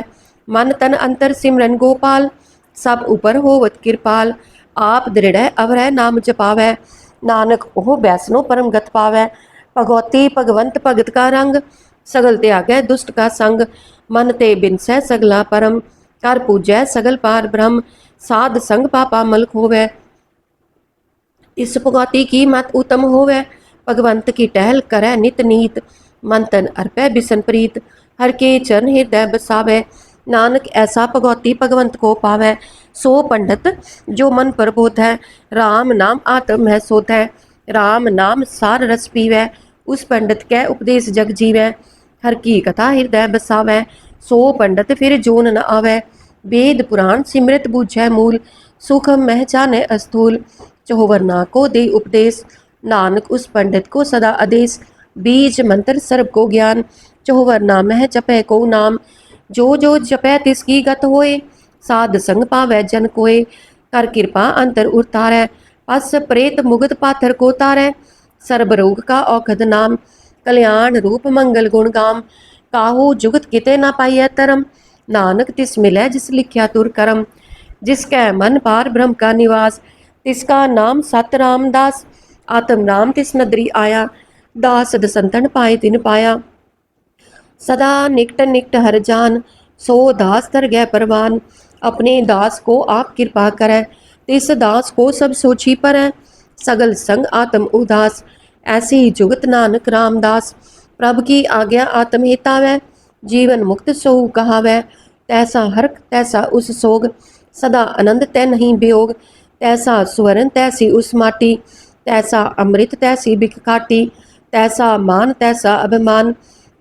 मन तन अंतर सिमरन गोपाल, सब ऊपर होवत कृपाल, आप दृढ़ अवरह नाम जपावै, नानक ओह बैसनो परम गत पावै, भगवती भगवंत भगत का रंग, सगल त्यागै दुष्ट का संग, मन ते बिनसै सगला परम, कर पूजै सगल पार ब्रह्म, साध संग पापा मलक होवै, इस भगवती की मत उत्तम होवै, भगवंत की टहल करै नित नीत, मन तन अर्पै बिसन प्रीत, हर के चरण हृदय बसावै, नानक ऐसा भगवती भगवंत को पावै, सो पंडित जो मन प्रबोध है, राम नाम आत्म है सोध है, राम नाम सार रस पीवै, उस पंडित कै उपदेश जग जीवै, हर की कथा हृदय बसावै, सो पंडित फिर जोन न आवै, वेद पुराण सिमृत बूझै मूल, सुख मह जाने अस्थूल, चौवर्णा को दे उपदेश, नानक उस पंडित को सदा आदेश, बीज मंत्र सर्व को ज्ञान, चौवर्णा मह जपै को नाम, जो जो जपै तिसकी गत होए, साध संग पावै जन कोय, कर कृपा अंतर उतारै, पस प्रेत मुगत पाथर को तारै, सर्ब रोग का औखद नाम, कल्याण रूप मंगल गुण गाम, काहू जुगत किते ना पाइय तरम, नानक तिस मिलै जिस लिख्या तुर करम, जिसकै मन पार ब्रह्म का निवास, तिसका नाम सत रामदास, आत्म नाम तिस नदरी आया, दास दसंतन पाए तिन पाया, सदा निकट निकट हर जान, सो दास तर गै परवान, अपने दास को आप कृपा करै, तिस दास को सब सोची परै, सगल संग आत्म उदास, ऐसी जुगत नानक रामदास, प्रभु की आज्ञा आत्म हितावै, जीवन मुक्त सो कहावै, तैसा हर्क तैसा उस सोग, सदा आनंद तै नहीं वियोग, तैसा स्वर्ण तैसी उस माटी, तैसा अमृत तैसी बिख काटी, तैसा मान तैसा अभिमान,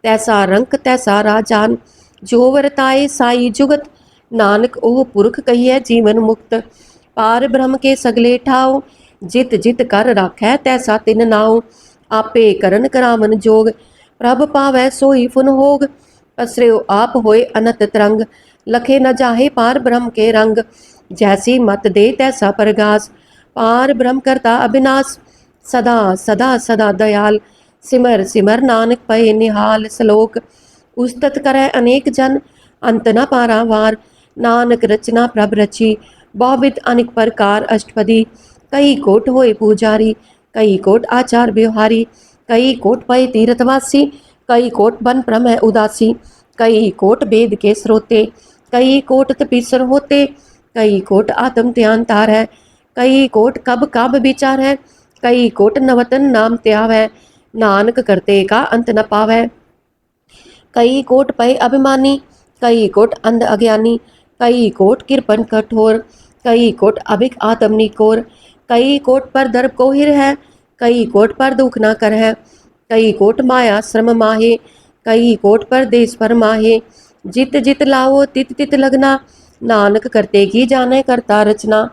तैसा रंक तैसा राजान, जो वरताए साई जुगत, नानक ओह पुरख कहिए जीवन मुक्त, पार ब्रह्म के सगले ठाव, जित जित कर राखै तैसा तिन नाव, आपे करन करावन जोग, प्रभ पावै सोई फुन होग, पसर्यो आप होए अनत तरंग, लखे न जाहे पार ब्रह्म के रंग, जैसी मत दे तैसा परगास, पार ब्रह्म करता अविनाश, सदा सदा सदा दयाल, सिमर सिमर नानक पए निहाल, सलोक उस्तत करै अनेक जन, अंत न पारावार, नानक रचना प्रभ रची, बहुविध अनेक प्रकार अष्टपदी, कई कोट होए पुजारी, कई कोट आचार व्यवहारी, कई कोट पए तीर्थवासी, कई कोट बन प्रम है उदासी, कई कोट वेद के स्रोते, कई कोट तपीसर होते, कई कोट आत्म ध्यान तार है, कई कोट कब कब विचार है, कई कोट नवतन नाम त्याव है, नानक करते का अंत न पावै, कई कोट पय अभिमानी, कई कोट अंध अज्ञानी, कई कोट कृपन कठोर, कई कोट अभिक आत्म निकोर, कई कोट पर दर्प को हिर है, कई कोट पर दुख न कर है, कई कोट माया श्रम माहे, कई कोट परदेस पर माहे। जित जित लाओ तित तित लगना, नानक करते की जाने करता रचना।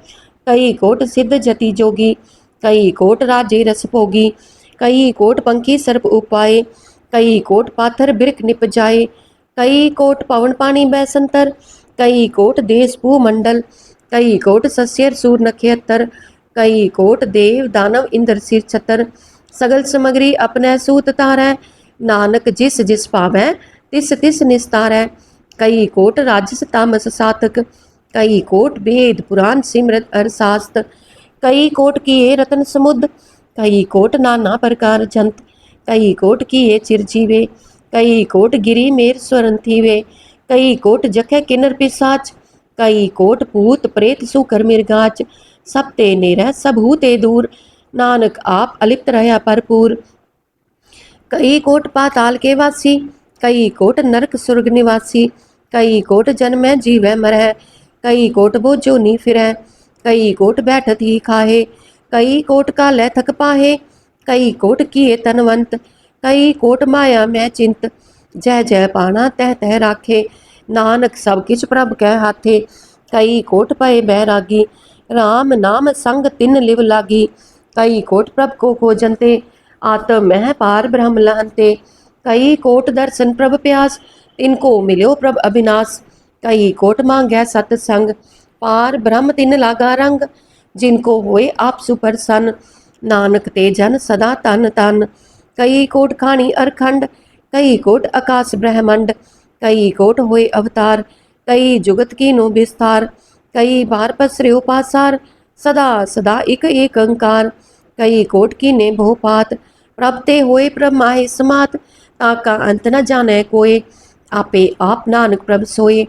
कई कोट सिद्ध जति जोगी, कई कोट राजे रस भोगी। कई कोट पंखी सर्प उपाय, कई कोट पाथर बिरख निप जाए। कई कोट पवन पानी बैसंतर, कई कोट देश भूमंडल। कई कोट सस्यर सूर नक्षत्र, कई कोट देव दानव इंद्र सिर छतर। सगल समग्री अपने सूत तारै, नानक जिस जिस पावै तिस तिस निस्तारै। कई कोट राजस तामस सातक, कई कोट वेद पुराण सिमरत अर शास्त्र। कई कोट किए रतन समुद्र, कई कोट नाना प्रकार जंत। कई कोट किए चिरजीवे, कई कोट गिरी मेर स्वरन थीवे। कई कोट जखे किन्नर पिसाच, कई कोट भूत प्रेत सुकर मिर्गाच। सब ते नेरह सब हूते दूर, नानक आप अलिप्त रहा भरपूर। कई कोट पाताल के वासी, कई कोट नरक सुर्ग निवासी। कई कोट जन्मै जीवै मरै, कई कोट बोझो नी फिरै। कई कोट बैठत ही खाहे, कई कोट कालै थक पाहे। कई कोट किए तनवंत, कई कोट माया मैं चिंत। जय जय पाना तह तह राखे, नानक सब किछ प्रभ कै हाथे। कई कोट पए बैरागी, राम नाम संग तिन लिव लागी। कई कोट प्रभ को खोजन्ते, आत्म मह पार ब्रह्म लहन्ते। कई कोट दर्शन प्रभ प्यास, तिनको मिल्यो प्रभ अविनाश। कई कोट मांगै सतसंग, पार ब्रह्म तिन लागा रंग। जिनको होए आप सुप्रसन्न, नानक ते जन सदा तन तन। कई कोट खानी अरखंड, कई कोट आकाश ब्रह्मंड। कई कोट होए अवतार, कई जुगत कीनो विस्तार। कई बार पसर्यो पासार, सदा सदा एक एक अंकार। कई कोट कीने बहुपात, प्रभ ते होए प्रभ माहे समात। ताका अंत न जाने कोय, आपे आप नानक प्रभ सोए।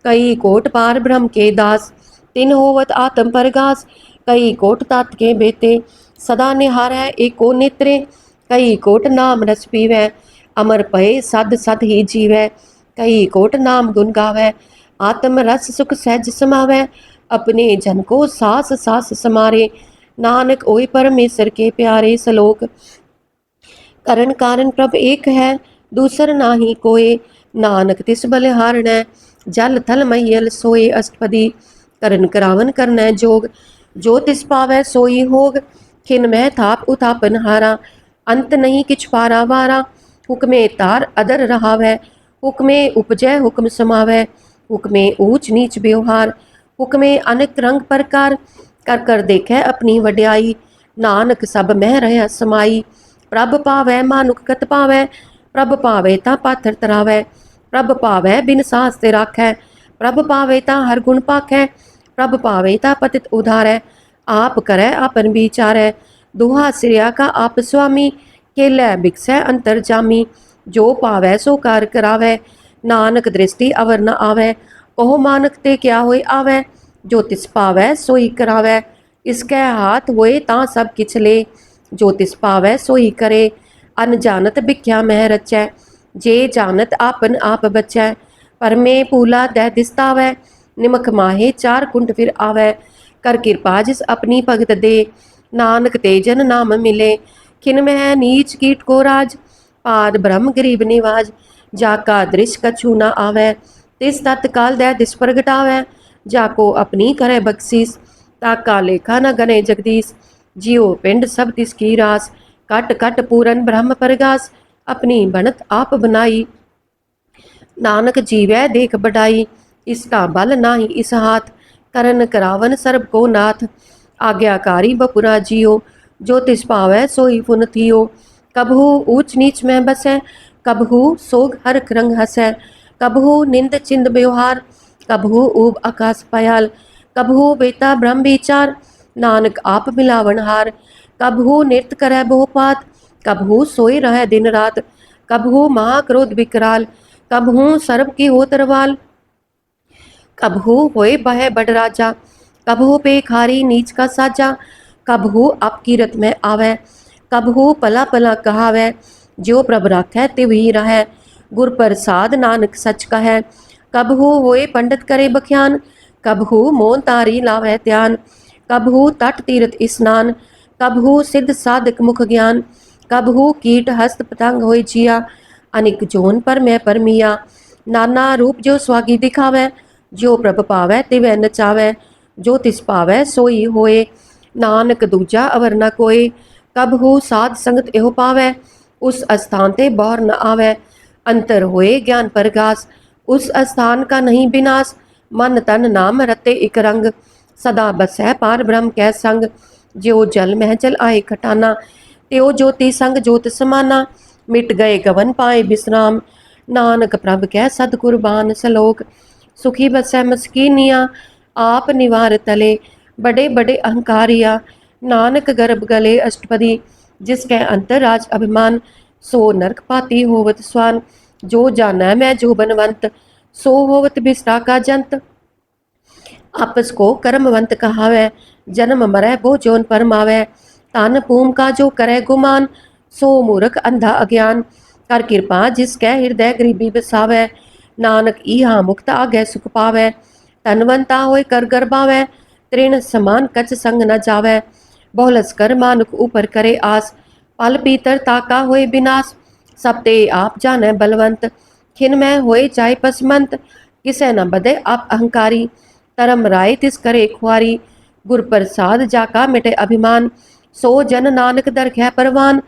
कई कोट पार ब्रह्म के दास, तिन होवत आत्म परगास। कई कोट तात के बेते, सदा निहारै एको नेत्रे। कई कोट नाम रस पीवै, अमर पए सद सद ही जीवै। कई कोट नाम गुण गावै, आत्म रस सुख सहज समावै। अपने जन को सास सास समारे, नानक ओय परमेश्वर के प्यारे। सलोक करण कारण प्रभ एक है, दूसर नाही कोय। नानक तिस बलिहारणै, जल थल महियल सोए अष्टपदी। करण करावन करनै जोग, जो तिस पावै सोई होग। खिन मह थाप उथापन हारा, अंत नहीं किछ पारा वारा। हुक्मे तार अदर रहावै, हुक्मे उपजै हुक्म समावै। हुक्मे ऊंच नीच व्यवहार, हुक्मे अनेक रंग प्रकार। कर कर देखै अपनी वड्याई, नानक सब मह रह समाई। प्रभ पावै मानुख कत पावै, प्रभ पावै तां पाथर तरावै। प्रभ पावै बिन सास ते राखै, प्रभ पावै तां हर गुण पाखै। प्रभ पावै तां पतित उधारै, आप करै आपन विचारै। दुहा सिरया का आप स्वामी, केलै बिकसै अंतर जामी। जो पावै सो कार करावै, नानक दृष्टि अवर न आवै। कहो मानक ते क्या होए आवै, जो तिस पावै सोई करावै। इसकै हाथ होए तां सब किछ ले, जो तिस पावै सोई करे। अनजानत भिख्या मह रचै, जे जानत आपन आप बचै। परमे पूला दै दिसतावै, निमक माहे चार कुंट फिर आवै। कर कृपा जिस अपनी भगत दे, नानक ते जन नाम मिले। खिन मह नीच कीट को राज, पाद ब्रह्म गरीब निवाज। जाका दृश कछु न आवै, तिस तत्काल दै दिस प्रगटावै। जाको अपनी करे बख्शीस, ताका लेखा न गने जगदीश। जियो पिंड सब तिसकी रास, कट कट पूरन ब्रह्म परगास। अपनी बनत आप बनाई, नानक जीवै देख बढ़ाई। इसका बल नाही इस हाथ, करन करावन सर्ब को नाथ। आज्ञाकारी बपुरा जियो, जो तिस पावै सोई पुन थियो। कबहू ऊंच नीच में बसै, कबहू सोग हरख रंग हसै। कबहू निंद चिंद व्यवहार, कबहू ऊब आकाश पयाल। कबहू बेता ब्रह्म विचार, नानक आप मिलावन हार। कबहू नृत्य करै बहुपात, कबहू सोई रहै दिन रात। कबहू महाक्रोध विकराल, कबहू सर्ब की हो तरवाल। कबहू होए बह बड़ राजा, कबहू पेखारी नीच का साजा। कबहू अपकीरत में आवै, कबहू पला पला कहावै। जो प्रभ राखै तिव ही रहै, गुर प्रसाद नानक सच कहै। कबहू होए पंडित करे बख्यान, कबहू मोन तारी लावै ध्यान। कबहू तट तीरथ स्नान, कबहू सिद्ध साधक मुख ज्ञान। कबहू कीट हस्त पतंग होय जिया, अनिक जोन पर मैं परमिया। नाना रूप जो स्वागी दिखावै, जो प्रभ पावै तिवै नचावै, जो तिस पावै सोई होए। नानक दूजा अवर न कोय, कबहू साध संगत एहो पावै, उस स्थान ते बौर न आवै। अंतर होए ज्ञान परगास, उस स्थान का नहीं विनाश। मन तन नाम रते इक रंग, सदा बसै पार ब्रह्म कै संग। ज्यो जल मह जल आए खटाना, त्यो ज्योति संग ज्योत समाना। मिट गए गवन पाए विश्राम, नानक प्रभ कै सदकुरबान सलोक। सुखी बसै मस्कीनिया, आप निवार तले, बड़े बड़े अहंकारिया। नानक गर्भ गले अष्टपदी, जिसकै अंतर राज अभिमान। सो नरक पाती होवत स्वान, जो जाना मैं जो बनवंत। सो होवत बिष्टा का जंत, आपस को कर्मवंत कहावै। जन्म मरै बो जोन परमावै, तान पूम का जो करे गुमान। सो मूर्ख अंधा अज्ञान, कर कृपा जिसकै हृदय गरीबी बसावै। नानक इहा मुक्त आगे सुख पावै, तनवंता होय कर गर्भावै। तृण समान कच संग न जावै, बहुलस कर मानुक ऊपर करे आस। पल पीतर ताका होय विनाश, सब ते आप जाने बलवंत। खिन में होए जाय पसमंत, किसे न बदे आप अहंकारी। तरम राय तिस करे खुआरी, गुर प्रसाद जाका मिटे अभिमान। सो जन नानक दरखै परवान,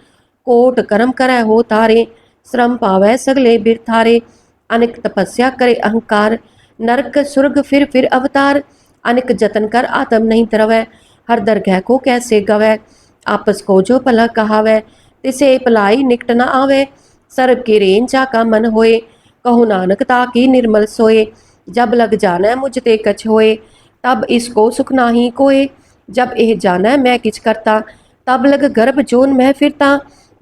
कोट कर्म करे हो तारे। श्रम पावै सगले बिरथारे, अनिक तपस्या करे अहंकार। नरक सुर्ग फिर अवतार, अनिक जतन कर आत्म नहीं तरवै। हर दरगह को कैसे गवै, आपस को जो भला कहावै। तिसे भलाई निकट न आवे, सर्व की रेन जाका मन होए। कहो नानक ताकी निर्मल सोए, जब लग जाना मुझ ते कछ होए। तब इसको सुख नाही कोए, जब एह जाना मैं किछ करता। तब लग गर्भ जोन मैं फिरता,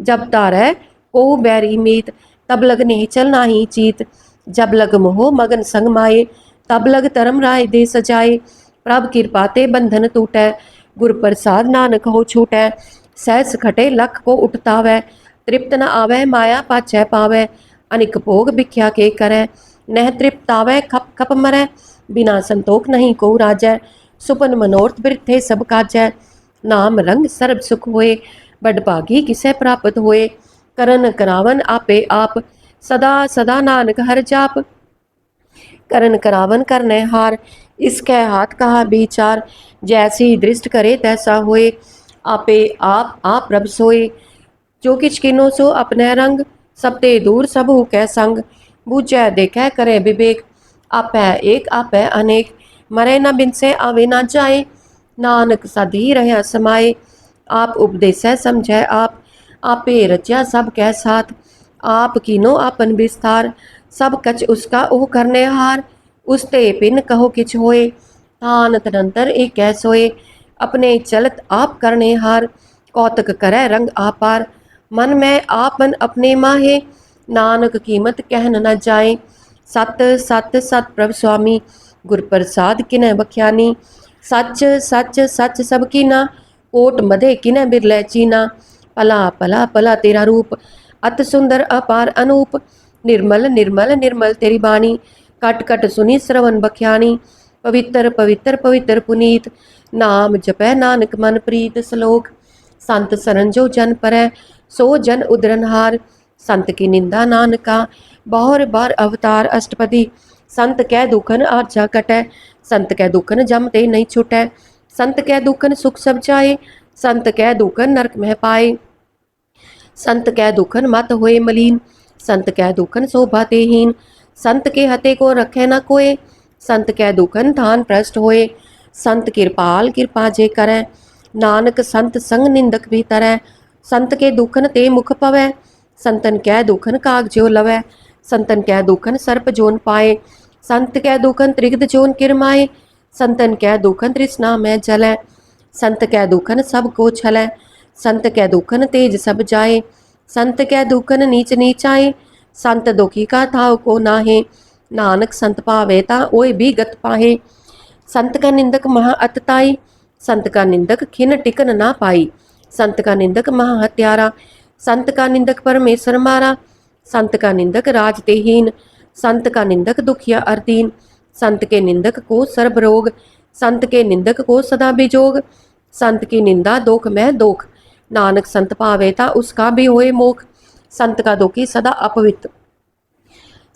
जब तारै को बैरी मीत। तब लग निहचल नाही चीत, जब लग मोह मगन संग माए। तब लग धर्म राय दे सजाए, प्रभ कृपा ते बंधन टूटै। गुर प्रसाद नानक हो छूटै, सहस खटे लख को उठतावै। तृप्त न आवै माया पाछै पावै, अनिक भोग भिख्या के करै। नह तृप्तावै खप खप मरै, बिना संतोख नहीं को राजै। सुपन मनोरथ बिरथे सब काजै, नाम रंग सर्ब सुख होए। बड़ भागी किसे प्राप्त होए, करन करावन आपे आप। सदा सदा नानक हर जाप, करन करावन करने हार। इसकै हाथ कहा विचार, जैसी दृष्ट करे तैसा होए। आपे आप प्रभ सोए, जो किछ किनो सो अपने रंग। सब ते दूर सब कै संग, बूझै देखै करे विवेक। आपै एक आपै अनेक, मरे न बिनसे आवे न जाए। नानक सद ही रहा समाए, आप उपदेसै समझै आप। आपे रचा सब कै साथ, आप कीनो आपन विस्तार। सब कछ उसका ओह करने हार, उसते पिन कहो किछ होए। थान तनंतर एक कै सोए, अपने चलत आप करने हार। कौतक करे रंग आपार, मन में आपन अपने माहे। नानक कीमत कहन न जाए, सत सत सत प्रभ स्वामी। गुर प्रसाद किनै बख्यानी, सच सच सच सब कीना। कोट मधे किनै बिरलै चीना, पला पला पला तेरा रूप। अत सुंदर अपार अनूप, निर्मल निर्मल निर्मल तेरी बाणी। कट कट सुनी श्रवण बख्यानी, पवित्र पवित्र पवित्र पुनीत। नाम जपै नानक मन प्रीत। श्लोक, संत सरन जो जन परै, सो जन उदरनहार। संत की निंदा नानका, बहुर बार अवतार। अष्टपदी, संत कै दुखन आरजा कटै, संत कै दुखन जम ते नहीं छुटै। संत कै दुखन सुख सब जाए, संत कै दुखन नरक मह पाए। संत कै दुखन मत होए मलीन, संत कै दुखन शोभा ते हीन। संत के हते को रखे न कोय, संत कै दुखन थान भ्रष्ट होए। संत कृपाल कृपा जे करै, नानक संत संग निंदक भी तरै। संत के दुखन ते मुख पवै, संतन कै दुखन काग ज्यो लवै। संतन कै दुखन सर्प जोन पाए, संत कै दुखन त्रिगद जोन किरमाए। संतन कै दुखन तृष्णा में जलै, संत कै दुखन सब को छलै। संत कै दुखन तेज सब जाए, संत कै दुखन नीच नीच आए। संत दुखी का थाव को नाहे, नानक संत पावे ता ओए भी गत पाहे। संत का निंदक महा अतताई, संत का निंदक खिन टिकन ना पाई। संत का निंदक महा हत्यारा, संत का निंदक परमेश्वर मारा। संत का निंदक राज तेहीन, संत का निंदक दुखिया अरदीन। संत के निंदक को सर्ब रोग, संत के निंदक को सदा बिजोग। संत की निंदा दोख में दोख, नानक संत पावे ता उसका भी होए मोख। संत का दोखी सदा अपवित्र,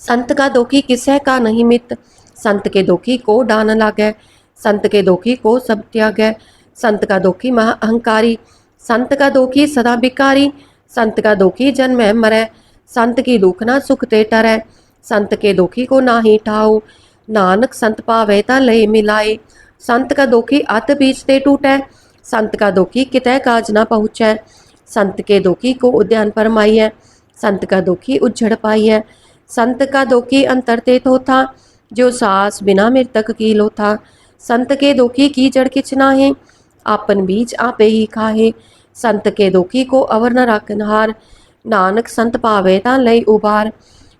संत का दोखी किसै का नहीं मित। संत के दोखी को डान लागै, संत के दोखी को सब त्यागै। संत का दोखी महा अहंकारी, संत का दोखी सदा बिकारी। संत का दोखी जन्मै मरै, संत की दुख ना सुख ते टरै। संत के दोखी को नाही ठाऊ, नानक संत पावे ता लय मिलाए। संत का दोखी अत बीच ते टूटै, संत का दोखी कितै काज ना पहुँचै। संत के दोखी को उद्यान परमाइयै, संत का दोखी उज्जड़ पाइयै। संत का दोखी अंतर ते थोथा, जो सास बिना मृतक की लोथा। संत के दोखी की जड़ किछ नाहे, आपन बीज आपे ही खाहे। संत के दोखी को अवर न राखनहार, नानक संत पावे ता लय उबार।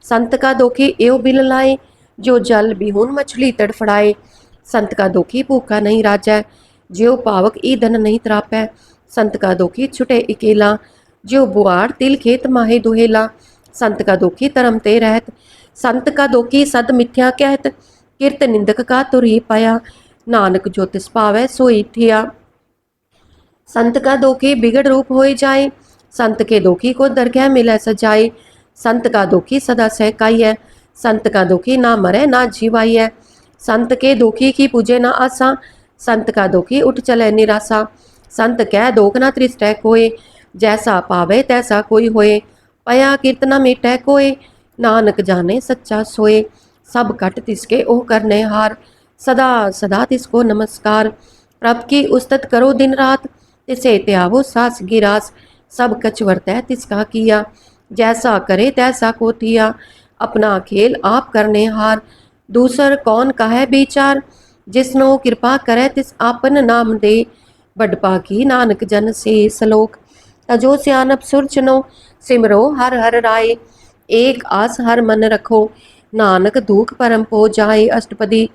संत का दोखी एव बिल लाए, जो जल बिहुन मछली तड़फड़ाए। संत का दोखी भूखा नहीं राजै, ज्यो पावक ईंधन नहीं त्रापै। संत का दोखी छुटे अकेला, जो बुआड़ तिल खेत माहे दुहेला। संत का दोखी धर्म ते रहत, संत का दोखी सद मिथ्या कहत। किरत निंदक का तुरही पाया, नानक जो तिस पावै सोई थिया। संत का दोखी बिगड़ रूप होए जाए, संत के दोखी को दरगह मिलै सजाए। संत का दोखी सदा सहकाइयै, संत का दोखी ना मरै ना जीवाइयै। संत के दोखी की पूजे ना आसा, संत का दोखी उठ चलै निरासा। संत कह दोख ना त्रिष्टै कोय, जैसा पावे तैसा कोई होए। पया कीर्तना मिटै कोय, नानक जाने सच्चा सोए। सब कट तिसके ओ करने हार, सदा सदा तिसको नमस्कार। प्रभ की उस्तत करो दिन रात, तिसे त्यावो सास गिरास। सब कछ वर्तै तिसका किया, जैसा करे तैसा को थिया। अपना खेल आप करने हार, दूसर कौन कहे विचार। जिसनो कृपा करे तिस आपन नाम दे, बडभागी नानक जन से सलोक। तजो सियानप सुर चुनो, सिमरो हर हर राय। एक आस हर मन रखो, नानक दुख परम पो जाए। अष्टपदी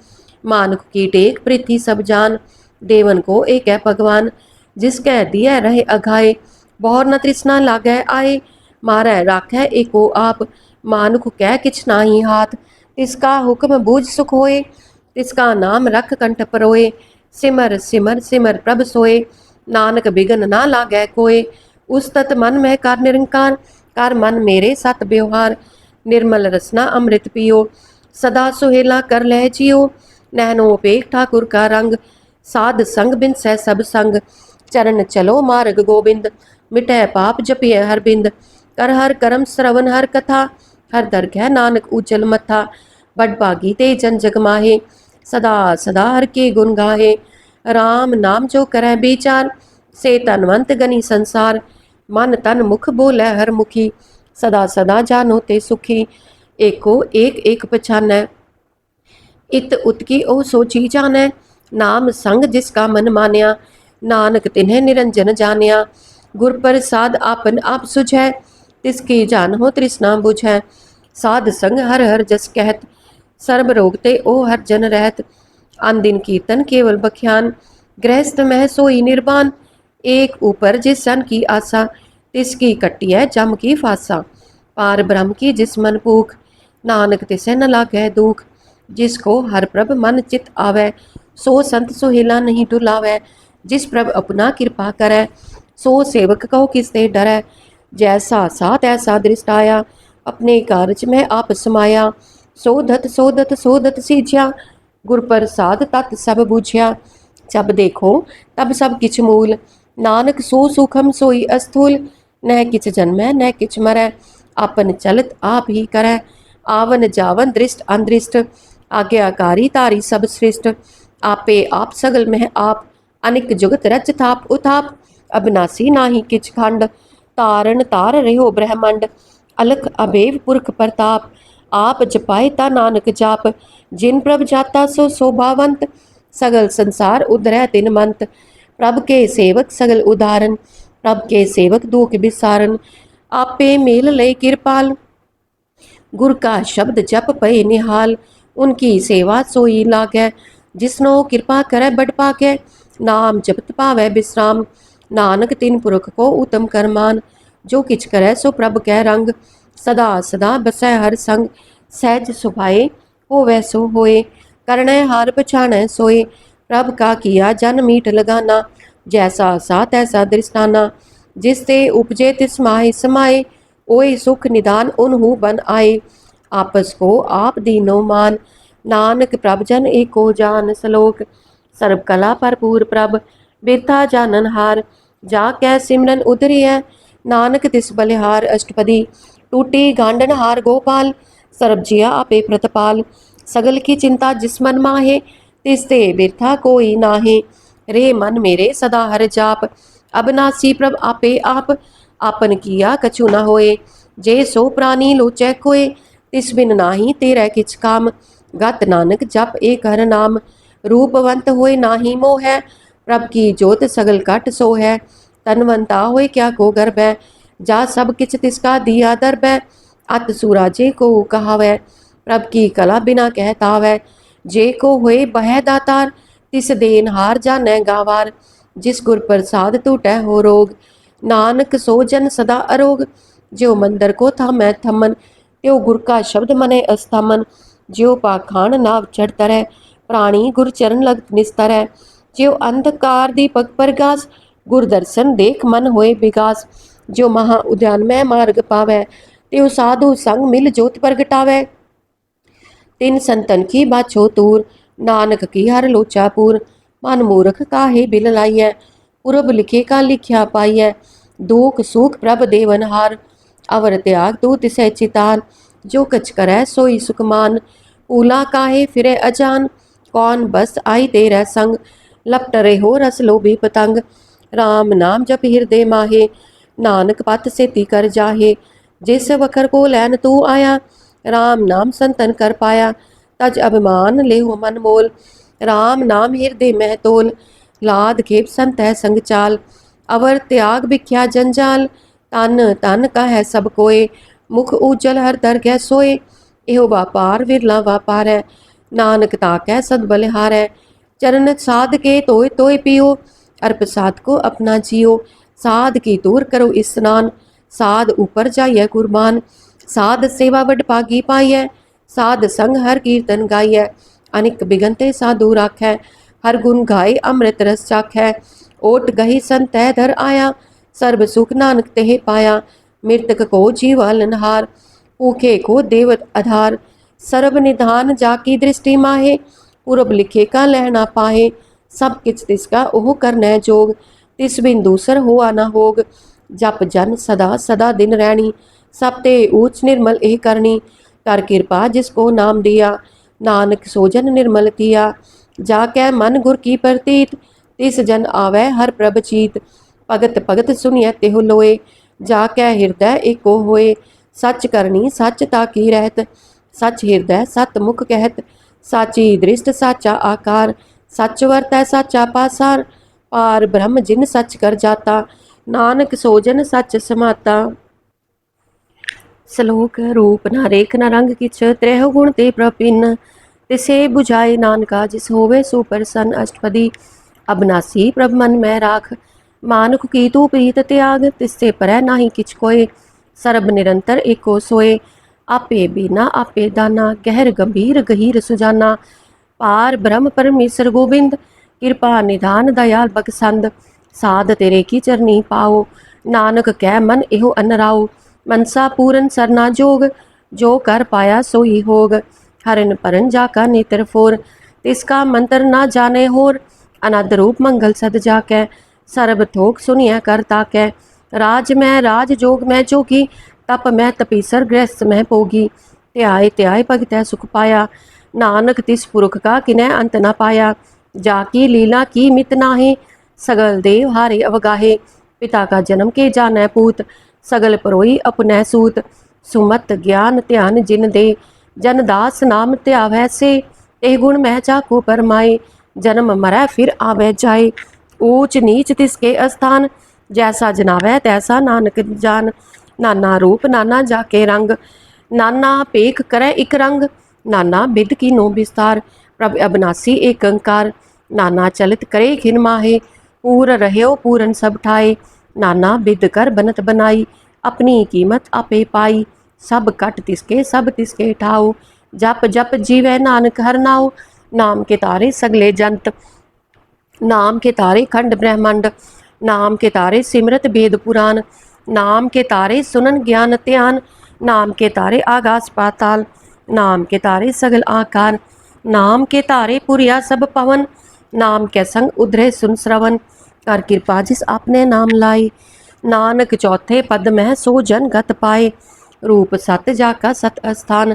मानुख की टेक पृथ्वी सब जान, देवन को एक है भगवान। जिसकै दिया रहे अघाए, बहुर न तृष्णा लागै आए। मारै राखै एको आप, मानुख कह किछ नाही हाथ। तिसका हुक्म बूझ सुख होए, तिसका नाम रख कंठ परोए। सिमर सिमर सिमर प्रभ सोए, नानक बिघन ना लागै कोय। उस्तत मन में कर निरंकार, कर मन मेरे सत व्यवहार। निर्मल रसना अमृत पियो, सदा सुहेला कर लह जियो। नैनो पेख ठाकुर का रंग, साध संग बिन सह सब संग। चरण चलो मार्ग गोबिंद, मिटै पाप जपिय हर बिंद। कर हर करम श्रवण हर कथा, हर दरगह नानक उजल मथा। बडभागी ते जन जग माहे, सदा सदा हर के गुण गाहे। राम नाम जो करै विचार, से तनवंत गनी संसार। मन तन मुख बोलै हर मुखी, सदा सदा जानो ते सुखी। एको एक एक पछानै, इत उत की ओ सोची जानै। नाम संग जिसका मन मान्या, नानक तिन्हें निरंजन जानिया। गुर प्रसाद आपन आप सुझै, तिसकी जान हो तृष्णा बुझै। साध संग हर हर जस कहत, सर्ब रोग ते ओ हर जन रहत। आन दिन कीर्तन केवल बख्यान, गृहस्थ मह सोई निर्वाण। एक ऊपर जिस सन की आशा, तिसकी कट्टी है जम की फासा। पार ब्रह्म की जिस मन भूख, नानक तिसे न लागै दुख। जिसको हर प्रभ मन चित आवै, सो संत सुहेला नहीं डुलावै। जिस प्रभ अपना कृपा करै, सो सेवक कहो किसते डरै। जैसा सा तैसा दृष्ट आया, अपने कारज में आप समाया। सोधत सोधत सोधत सीझ्या, गुर प्रसाद तत् सब बूझ्या। जब देखो तब सब किछ मूल, नानक सो सुखम सोई अस्थूल। न किछ जन्मै न किछ मरै, आपन चलत आप ही करै। आवन जावन दृष्ट अनदृष्ट, आज्ञाकारी तारी सब सृष्ट। आपे आप सगल में आप, अनिक जुगत रच थाप उथाप। अविनाशी नाही किछ खंड, तारण तार रहो ब्रह्मंड। अलख अबेव पुरख प्रताप, आप जपाए ता नानक जाप। जिन प्रभ जाता सो शोभावंत, सगल संसार उधरै तिन मंत। प्रभ के सेवक सगल उदाहरण, प्रभ के सेवक दुख बिसारन। आपे मेल लय कृपाल, गुर का शब्द जप पए निहाल। उनकी सेवा सोई लागै, जिसनो कृपा करे बड़ पाकै। नाम जपत पावै विश्राम, नानक तिन पुरख को उत्तम करमान। जो किछ करे सो प्रभ कै रंग, सदा सदा बसै हर संग। सहज सुभाए होवै सो होए, करनै हार पछाणै सोए। प्रभ का किया जन मीठ लगाना, जैसा सा तैसा दृष्टाना। जिस ते उपजे तिस माहि समाए, ओए सुख निदान उनहु बन आए। आपस को आप दीनो मान, नानक प्रभ जन एको जान। श्लोक। सर्व कला भरपूर प्रभ, बिरथा जानन हार। जा कै सिमरन उतरिय, नानक तिस बलिहार। अष्टपदी। टूटी गांडन हार गोपाल, सर्ब जिया आपे प्रतपाल। सगल की चिंता जिस मन माहे, तिसते बिरथा कोई नाहे। रे मन मेरे सदा हर जाप, अबनासी प्रभ आपे आप। आपन किया कछु न होए, जे सो प्राणी लोचै कोय। तिस बिन नाही तेरै किछ काम, गत नानक जप एक हर नाम। रूपवंत होए नाही मोह है, प्रभ की जोत सगल कट सो है। तनवंता होए क्या को गर्भ है, जा सब किछ तिसका दिया दर्ब है। अत सुराजे को कहावै, प्रभ की कला बिना कहतावै। जे को होए बह दातार, तिस देन हार जानै गावार। जिस गुर प्रसाद टूटै हो रोग, नानक सो जन सदा अरोग। ज्यो मंदिर को थामै थमन, त्यो गुर का शब्द मने अस्थामन। ज्यो पाखान नाव चढ़ तरह, प्राणी गुर चरण लग निस्तर है। ज्यो अंधकार दीपक प्रगास, गुर दर्शन देख मन होए विगास। जो महा उद्यान में मार्ग पावै, त्यो साधु संग मिल जोत प्रगटावै। तिन संतन की बाछो तूर, नानक की हर लोचा पूर। मन मूर्ख काहे बिल लाइय, पुरब लिखे का लिख्या पाइय। दुख सुख प्रभ देवन हार, अवर त्याग तू तिसै चितान। जो कछ करै सोई सुखमान, पूला काहे फिरे अजान। कौन बस आई तेरै संग, लपट रहो रस लोभी पतंग। राम नाम जप हृदय माहे, नानक पत सेती कर जाहे। जिस वखर को लैन तू आया, राम नाम संतन कर पाया। तज अभिमान लेहु मन मोल, राम नाम हृदय मह तोल। लाद खेप संत है संग चाल, अवर त्याग बिख्या जंजाल। तन तन का है सब कोय, मुख उज्जल हर दर गै सोए। एहो व्यापार विरला व्यापार है, नानक ताकै सद बलिहार है। चरण साध के तोय तोय पियो, अर्प साध को अपना जियो। साध की दूर करो स्नान, साध ऊपर जाइए कुर्बान। साध सेवा बड़ भागी पाइय, साध संग हर कीर्तन गाइय। अनिक बिगनते साधु राखै, हर गुण गाय अमृत रस चाखै। ओट गही संत धर आया, सर्ब सुख नानक तेह पाया। मृतक को जीवालनहार, भूखे को देव आधार। सर्ब निधान जाकी दृष्टि माहे, पूरब लिखे का लहना पाहे। सब किछ तिसका ओह करनै जोग, तिस बिन दूसर हुआ न होग। जप जन सदा सदा दिन रैनी, सब ते ऊच निर्मल एह करनी। कर कृपा जिसको नाम दिया, नानक सोजन निर्मल किया। जाकै मन गुर की प्रतीत, तिस जन आवे हर प्रभ चीत। भगत भगत सुनिय तेहु लोए, जाकै हृदय एको होए। सच करनी सच ताकी रहत, सच हृदय सत मुख कहत। साची दृष्ट साचा आकार, सच वरतै साचा पासार। पार ब्रह्म जिन सच कर जाता, नानक सोजन सच समाता। श्लोक। रूप न रेख न रंग किछ, त्रैह गुण ते प्रपिन। तिसे बुझाए नानका, जिस होवे सो प्रसन्न। अष्टपदी। अबनासी प्रभ मन में राख, मानुख की तू प्रीत त्याग। तिससे परै नाही किछ कोय, सर्ब निरंतर एको सोए। आपे बीना आपे दाना, गहर गंभीर गहीर सुजाना। पार ब्रह्म परमेश्वर गोबिंद, कृपा निधान दयाल बगसंद। साध तेरे की चरनी पाओ, नानक कै मन एहो अनराओ। मनसा पूरन सरना जोग, जो कर पाया सोई होग। हरन परन जाका नेत्र फोर, तिसका मंत्र ना जाने होर। अनद रूप मंगल सद जाकै, सर्ब थोक सुनिय कर ताकै। राज में राज जोग में जोगी, तप में तपीसर गृहस्थ में भोगी। त्याय त्याय भगतै सुख पाया, नानक तिस पुरख का किनै अंत न पाया। जाकी लीला की मित नाहे, सगल देव हारे अवगाहे। पिता का जन्म के जानै पूत, सगल परोई अपनै सूत। सुमत ज्ञान ध्यान जिन दे, जन दास नाम त्यावै से। एह गुण मह जाको परमाए, जन्म मरै फिर आवे जाए। ऊच नीच तिसके स्थान, जैसा जनावै तैसा नानक जान। नाना रूप नाना जाके रंग, नाना पेख करे इक रंग। नाना बिद की नो विस्तार, प्रभ अबनासी एक अंकार। नाना चलित करे खिन माहे, पूर रह्यो पूरन सब ठाए। नाना बिद कर बनत बनाई, अपनी कीमत आपे पाई। सब कट तिसके सब तिसके ठाओ, जप जप जीवै नानक हर नाओ। नाम के तारे सगले जंत, नाम के तारे खंड ब्रह्मांड। नाम के तारे सिमरत वेद पुराण, नाम के तारे सुनन ज्ञान ध्यान, नाम के तारे आकाश पाताल, नाम के तारे सगल आकार, नाम के तारे पुरिया सब पवन, नाम के संग उधरे सुन श्रवण, कर कृपा जिस आपने नाम लाई, नानक चौथे पद में सो जन गत पाए, रूप सत जाका सत अस्थान,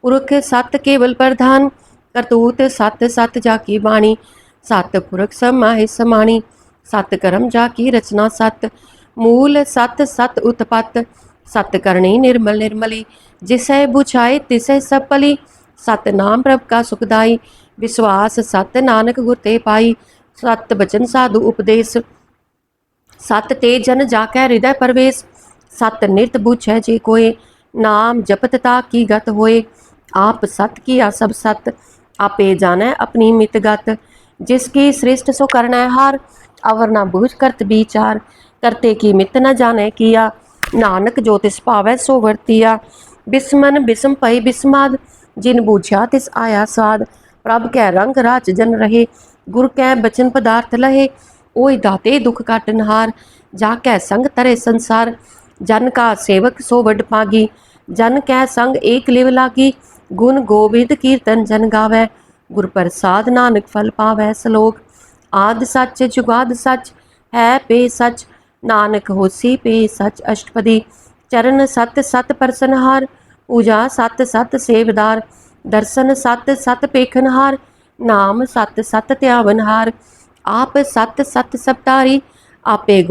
पुरख सत केवल प्रधान, करतूत सत सत जाकी बाणी, सत पुरख समाहि समाणी, सत कर्म जाकी रचना सत, मूल सत सत उत्पत्त, सत करणी निर्मल निर्मली, जिसे बुझाए तिसे सब पली, सत नाम प्रभ का सुखदाई, विश्वास सत नानक गुर ते पाई, सत बचन साधु उपदेश, सत ते जन जाकै हृदय प्रवेश, सत निरत बुझै जे कोय, नाम जपत ता की गत होए, आप सत किया सब सत, आपे जानै अपनी मित गत, जिसकी सृष्ट सो करना हार, अवर ना बूझ करत विचार, करते की मित न जाने किया, नानक जो तिस पावै सो वर्तिया, बिस्मन बिस्म पई बिस्माद, जिन बूझा तिस आया स्वाद, प्रभ कै रंग राच जन रहे, गुर कै बचन पदार्थ लहे, ओय दाते दुख काटनहार, जाकै संग तरे संसार, जन का सेवक सो वड पागी, जन कै संग एक लिव लागी, गुण गोविंद कीर्तन जन गावै, गुर प्रसाद नानक फल पावै सलोक, आद सच जुगाद सच है पे सच, नानक होसी पे सच अष्टपदी, चरण सत सत परसनहार, पूजा सत सत सेवदार, दर्शन सत सत पेखनहार, नाम सत सत त्यावनहार, आप सत सत सबतारी, आपे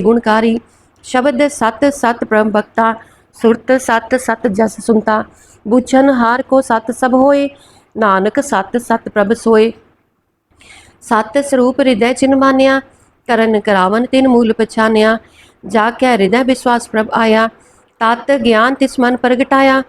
गुणकारी, शब्द सत सत ब्रह्म भक्ता, सुरत सत सत जस सुनता, बुझन हार को सत सब होए, नानक सत सत प्रभ सोए, सत स्वरूप हृदय चिन्ह मानिया, करन करावन तिन मूल पछानिया, जाकै हृदय विश्वास प्रभ आया, तत ज्ञान तिस मन प्रगटाया,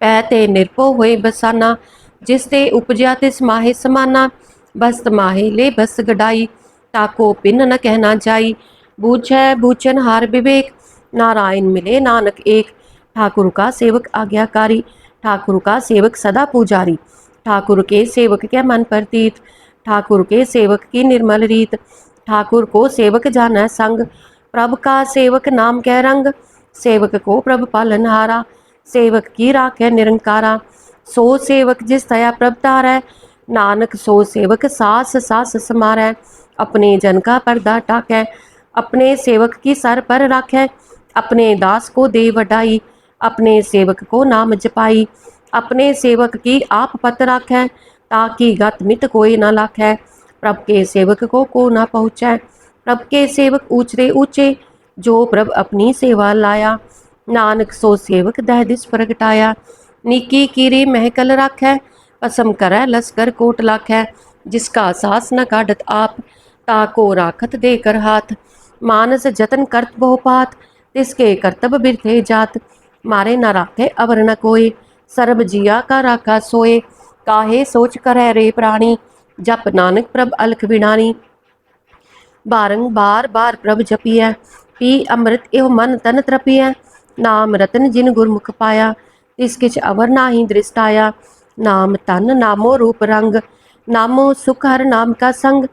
पै ते निरभो होए बसाना, जिस ते उपजया तिस माहे समाना, बस्त माहे ले बस गडाई, ताको पिन न कहना जाई, बूझै बूझन हार विवेक, नारायण मिले नानक एक, ठाकुर का सेवक आज्ञाकारी, ठाकुर का सेवक सदा पुजारी, ठाकुर के सेवक के मन प्रतीत, ठाकुर के सेवक की निर्मल रीत, ठाकुर को सेवक जाना संग, प्रभ का सेवक नाम कै रंग, सेवक को प्रभ पालनहारा, सेवक की राखै निरंकारा, सो सेवक जिस दया प्रभ तारै, नानक सो सेवक सास सास समारै, अपने जन का पर्दा टाकै, अपने सेवक की सर पर राखै, अपने दास को दे वडाई, अपने सेवक को नाम जपाई, अपने सेवक की आप पत राखै, ताकि गत मित कोई न लाखै, प्रभ के सेवक को न पहुँचै, प्रभ के सेवक ऊंचे ऊंचे, जो प्रभ अपनी सेवा लाया, नानक सो सेवक दह दिस प्रगटाया, निकी कीरी महकल राखै, पसम करै लस्कर कोट लाखै, जिसका सास न काढ़त आप, ताको राखत देकर हाथ, मानस जतन करत बहुपात, तिसके करतब बिरथे जात, मारे न राखे अवर न कोई, सर्ब जिया का राखा सोए, काहे सोच करੈ रे प्राणी, जप नानक प्रभ अलख बिनानी, बारंबार बार प्रभ जपिय, पी अमृत एव मन तन त्रपिय, नाम रतन जिन गुरमुख पाया, तिस किछ अवर नाही दृष्टाया, नाम तन नामो रूप रंग, नामो सुख हर नाम का संग,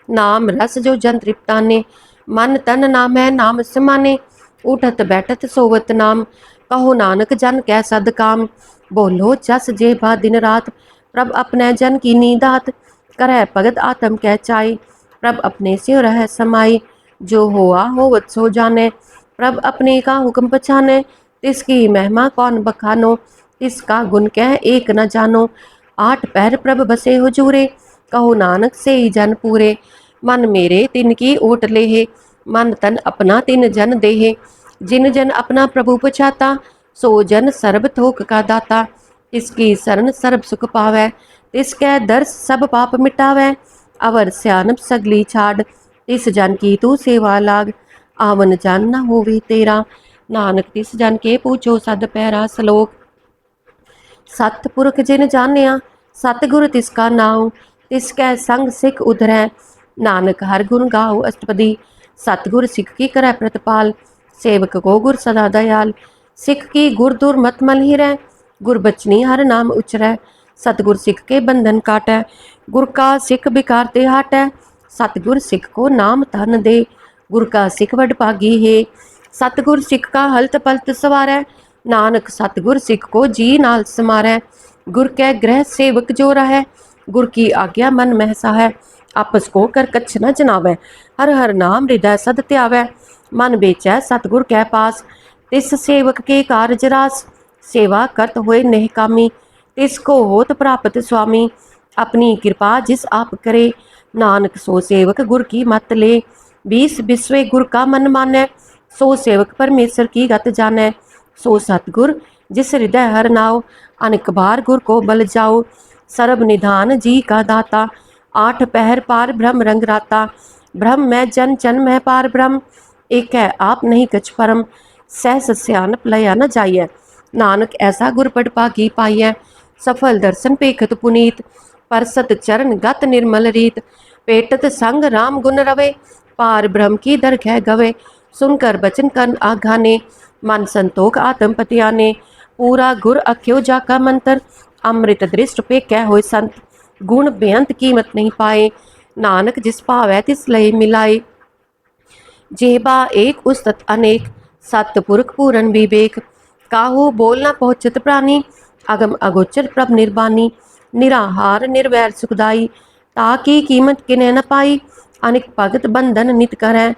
नाम रस जो जन तृप्ताने, मन तन नाम है नाम समाने, उठत बैठत सोवत नाम, कहो नानक जन कै सद काम, बोलो जस जेबा दिन रात, प्रभ अपने जन की नीदात, करੈ भगत आत्म कै चाई, प्रभ अपने से रह समाई, जो होआ होवत सो जाने, प्रभ अपने का हुक्म पछाने, तिसकी महिमा कौन बखानो, तिसका गुण कह एक न जानो, आठ पैर प्रभ बसे हुजूरे, कहो नानक से ही जन पूरे, मन मेरे तिन की ओट लेहे, मन तन अपना तिन जन देहे, जिन जन अपना प्रभु पछाता, सो जन सर्ब थोक का दाता, तिसकी शरण सर्ब सुख पावै, तिसकै दर्श सब पाप मिटावै, अवर स्यानप सगली छाड़, तिस जन की तू सेवा लाग, आवन जन न होवे तेरा, नानक तिस जन के पूछो सद पैरा सलोक, सतपुरख जिन जानिया, सतगुर तिसका नाम, तिसकै संग सिख उधरै, नानक हर गुण गाओ अष्टपदी, सतगुर सिख की करੈ प्रतिपाल, सेवक को गुर सदा दयाल, सिख की गुर दूर मत मल हिरै, गुर बचनी हर नाम उचरै, सतगुर सिख के बंधन काटै, गुर का सिख बिकार ते हाटै, सतगुर सिख को नाम धन दे, गुर का सिख वड भागी है। सतगुर सिख का हलत पलत सवारै, नानक सतगुर सिख को जी नाल समारै। गुर कै ग्रह सेवक जो रहै, गुर की आज्ञा मन महसा है। आपस को कर कछ न जनावै, हर हर नाम हृदय सद त्यावै। मन बेचै सतगुर कै पास, तिस सेवक के कारज रास। सेवा करत होए निहकामी, तिसको होत प्राप्त स्वामी। अपनी कृपा जिस आप करे, नानक सो सेवक गुर की मत ले। बीस बिस्वे गुर का मन मानै, सो सेवक परमेश्वर की गत जानै। सो सतगुर जिस हृदय हर नाव, अनेक बार गुर को बल जाओ। सर्ब निधान जी का दाता, आठ पहर पार ब्रह्म रंग राता। ब्रह्म मैं जन जन मैं पार ब्रह्म, एक है आप नहीं कछ परम। सहस सियानप लया न जाइय, नानक ऐसा गुर पड़ भागी पाइय। सफल दर्शन पेखत पुनीत, परसत चरण गत निर्मल रीत। पेटत संग राम गुण रवे, पार ब्रह्म की दरगह गवे। सुनकर बचन कन आघाने, मन संतोख आत्म पतियाने। पूरा गुर अख्यो जाका मंत्र, अमृत दृष्ट पे कह होय संत। गुण बेअंत कीमत नहीं पाए, नानक जिस पावै तिस लय मिलाए। जेबा एक उस्तत अनेक, सतपुरख पूरन विवेक। काहू बोल न पहुँचत प्राणी, अगम अगोचर प्रभ निर्बानी। निराहार निर्वैर सुखदाई, ताकि कीमत किने न पाई। अनिक भगत बंधन नित करै,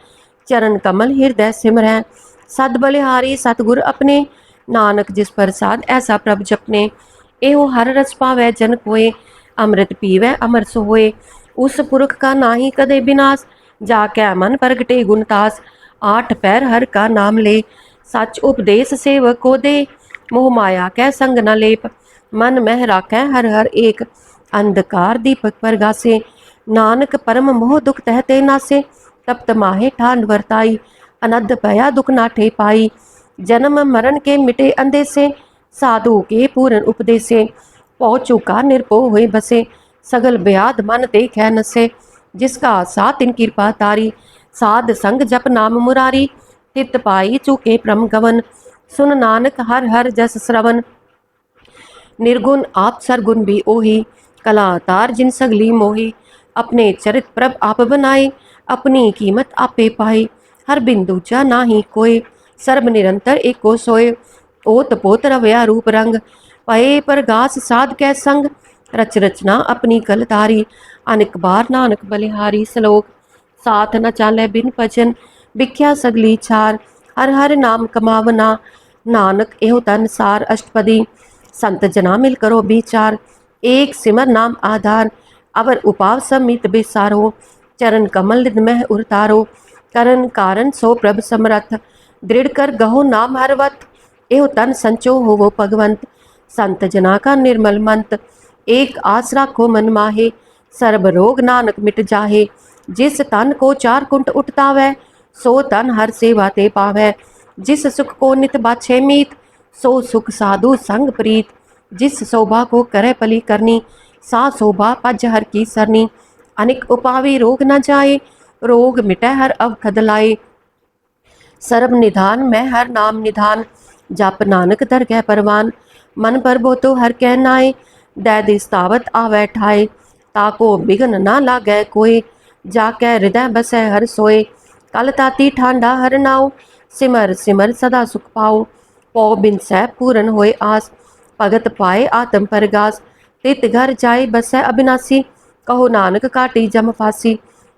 चरण कमल हृदय सिमरै। सद बलिहारी सतगुर अपने, नानक जिस प्रसाद ऐसा प्रभ जपने। एहो हर रस पावै जन कोय, अमृत पीवै अमर सोए। उस पुरख का नाही कदे विनाश, जाकै मन प्रगटे गुणतास। आठ पैर हर का नाम ले, सच उपदेश सेवक को दे। मोह माया कै संग न लेप, मन मह राखै हर हर एक। अंधकार दीपक परगासे, नानक परम मोह दुख तहते नासे। तप्त माहे ठान वर्ताई, अनद भया दुख नाठे पाई। जन्म मरण के मिटे अंदेसे, साधु के पूरन उपदेसे। पहुँचू का निर्भो हुए बसे, सगल ब्याध मन देखे नसे। जिसका साथ इन कृपा तारी, साध संग जप नाम मुरारी। तित पाई चूके प्रम गवन, सुन नानक हर हर जस श्रवण। निर्गुण आप सरगुण भी ओही, कला तार जिन सगली मोही। अपने चरित प्रभ आप बनाए, अपनी कीमत आपे पाई। हर बिंदु चा नाही कोय, सर्ब निरंतर एको सोए। ओत पोत रवया रूप रंग, पए परगास साध कै संग। रच रचना अपनी कलतारी, अनेक बार नानक बलिहारी। श्लोक साथ न चाले बिन भजन, बिख्या सगली छार। हर हर नाम कमावना, नानक एहो तन सार। अष्टपदी संत जना मिल करो विचार, एक सिमर नाम आधार। अवर उपाव समित बेसारो, चरण कमल निध मह उरतारो। करण कारण सो प्रभ समरथ, दृढ़ कर गहो नाम हरवत। एहो तन संचो होवो भगवंत, संत जना का निर्मल मंत। एक आस राखो मन माहे, सर्ब रोग नानक मिट जाहे। जिस तन को चार कुंट उठतावै, सो तन हर सेवा ते पावै। जिस सुख को नित बाछे मीत, सो सुख साधु संग प्रीत। जिस शोभा को करे पली करनी, सा शोभा पज हर की सरनी। अनिक उपावी रोग न जाए, रोग मिटै हर अवखद लाए। सर्ब निधान मैं हर नाम निधान, जप नानक दरगह परवान। मन पर तो हर कह नाए, दै दिस्तावत आवै ठाए। ताको बिघन ना लागै कोय, जाकै हृदय बसै हर सोए। कल ताती ठांडा हर नाओ, सिमर सिमर सदा सुख पाओ। पौ बिन सै पूरन होए आस, भगत पाए आत्म परगास। तित घर जाए बसै अविनाशी, कहो नानक काटी जम फासी।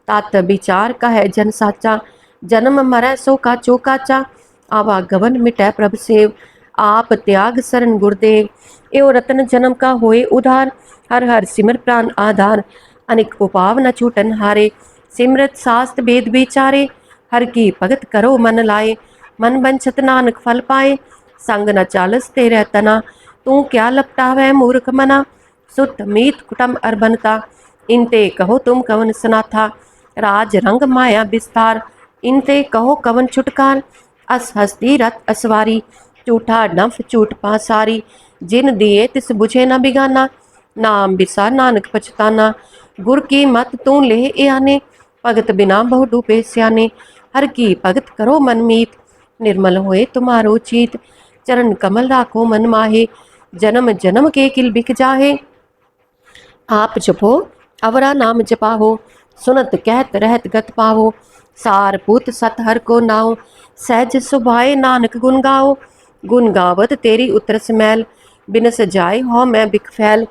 तात विचार कहे जन साचा, जन्म मरै सो काचो काचा। आवागमन मिटै प्रभ सेव, आप त्याग शरण गुरुदेव। एओ रतन जन्म का होए उधार, हर हर सिमर प्राण आधार। अनेक उपाव न छूटन हारे, सिमरत शास्त्र वेद विचारे। हर की भगत करो मन लाए, मन बंछत नानक फल पाए। संग न चालस तेरे तना, तू क्या लपटावै मूर्ख मना। सुत मीत कुटम अरबनता, इनते कहो तुम कवन सनाथा। राज रंग माया विस्तार, इनते कहो कवन छुटकार। अस हस्ती रथ असवारी, झूठा डंफ झूठ पासारी। जिन दिए तिस बुझे न बिगाना, नाम बिसा नानक पछताना। गुर की मत तू ले आने, भगत बिना बहु डूबे स्याने। हर की भगत करो मन मीत, निर्मल होए तुम्हारो चीत। चरण कमल राखो मन माहे, जन्म जन्म के किल बिक जाहे। आप जपो अवरा नाम जपाहो, सुनत कहत रहत गत पावो। सार पुत सत हर को नाओ, सहज सुभाए नानक गुन गाओ। गुन गावत तेरी उतरस मैल, बिनस जाए हो मैं बिख फैल।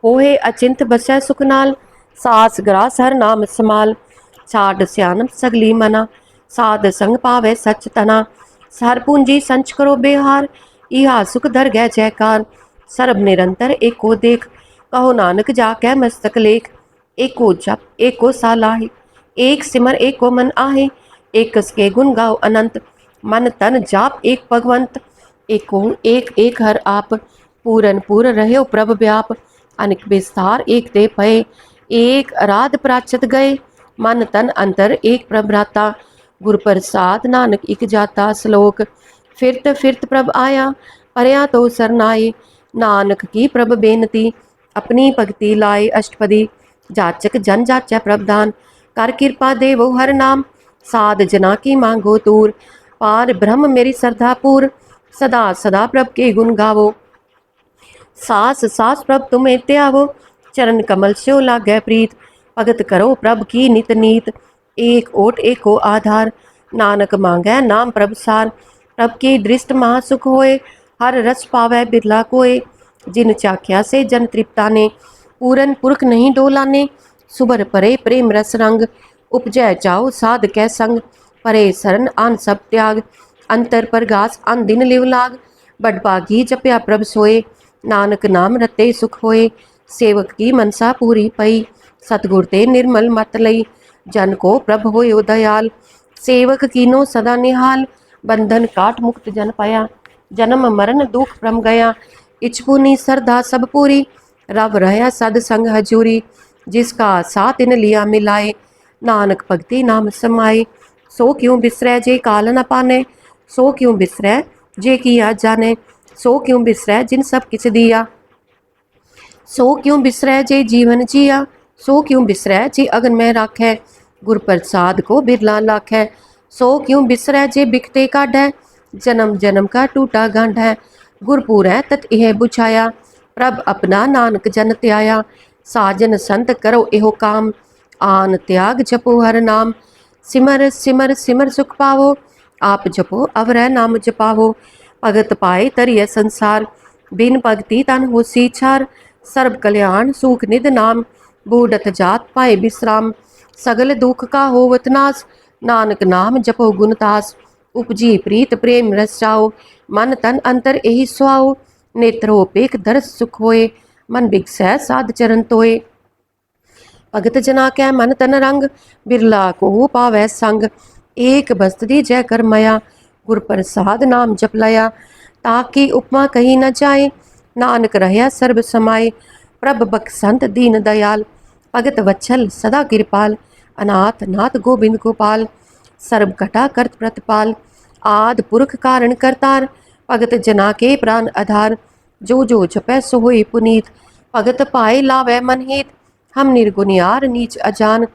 होए अचिंत बसै सुख नाल, सास ग्रास हर नाम समाल। छाड सियानप सगली मना, साध संग पावै सच तना। हर पूंजी संच करो बेहार, इहा सुख धर गै जयकार। सर्ब निरंतर एको देख, कहो नानक जाकै मस्तक लेख। एको जप एको सालाहे, एक सिमर एको मन आहे। एक के गुण गाओ अनंत, मन तन जाप एक भगवंत। एको एक एक हर आप, पूरन पूर रहे प्रभ व्याप। अनिक विस्तार एक ते पए, एक आराध प्राचत गए। मन तन अंतर एक प्रभ्राता, गुर प्रसाद नानक इक जाता। श्लोक फिरत फिरत प्रभ आया, परया तो सरनाए। नानक की प्रभ बेनती, अपनी भगति लाए अष्टपदी। जाचक जन जाचै प्रभदान, कर कृपा देवो हर नाम। साध जना की मांगो तूर, पार ब्रह्म मेरी श्रद्धा पूर। सदा सदा प्रभ के गुण गावो, सास सास प्रभ तुम्हें त्यावो। चरण कमल स्यो लागै प्रीत, भगत करो प्रभ की नित नीत। एक ओट एको आधार, नानक मांगै नाम प्रभ सार। प्रभ की दृष्ट महासुख होए, हर रस पावै बिरला कोय। जिन चाख्या से जन तृप्ताने, पूरन पुरख नहीं डोलाने। सुबर परे प्रेम रस रंग, उपजै चाओ साध कै संग। परे शरण आन सब त्याग, अंतर पर घास आन दिन लिव लाग। बडभागी जपया प्रभ सोए, नानक नाम रते सुख होए। सेवक की मनसा पूरी पई, सतगुर ते निर्मल मत लई। जन को प्रभ होयो दयाल, सेवक कीनो सदा निहाल। बंधन काट मुक्त जन पाया, जन्म मरण दुख भ्रम गया। इच्छपुनी श्रद्धा सब पूरी, रब रहया सद संग हजूरी। जिसका साथ इन लिया मिलाए, नानक भक्ति नाम समाए। सो क्यों बिसरै जे काल न पाने, सो क्यों बिसरै जे किया जाने। सो क्यों बिसरै जिन सब किछ दिया, सो क्यों बिसरै जे जीवन जिया। सो क्यों बिसरै जे अगन में राखै, गुर प्रसाद को बिरला लाखै। सो क्यों बिसरै जे बिकते काढ़ै, जन्म जन्म का टूटा गांठ है। गुरपुर है तत यह बुझाया, प्रभ अपना नानक जन त्याया। साजन संत करो एहो काम, आन त्याग जपो हर नाम। सिमर सिमर सिमर सुख पावो, आप जपो अवरह नाम जपावो। भगत पाए तरिय संसार, बिन भगति तन होसी छार। सर्व कल्याण सुख निध नाम, बूढ़त जात पाए विश्राम। सगल दुख का होवत नाश, नानक नाम जपो गुणतास। उपजी प्रीत प्रेम रस जाओ, मन तन अंतर यही सुहाओ। नेत्रोपेक दर्श सुख होए, मन बिगसै साध चरण तोए। भगत जना कै मन तन रंग, बिरला को पावै संग। एक बस्तदी जय कर मया, गुर प्रसाद नाम जप लया। ताकि उपमा कही न जाए, नानक रहया सर्ब समाए। प्रभ बख्शंत दीन दयाल, भगत वत्सल सदा कृपाल। अनाथ नाथ गोविंद गोपाल, सर्ब घटा करत प्रतपाल। आद पुरख कारण करतार, भगत जना के प्राण आधार। जो जो जपै सो होई पुनीत, भगत पाए लावै मन हित। हम निर्गुनियार नीच अजान,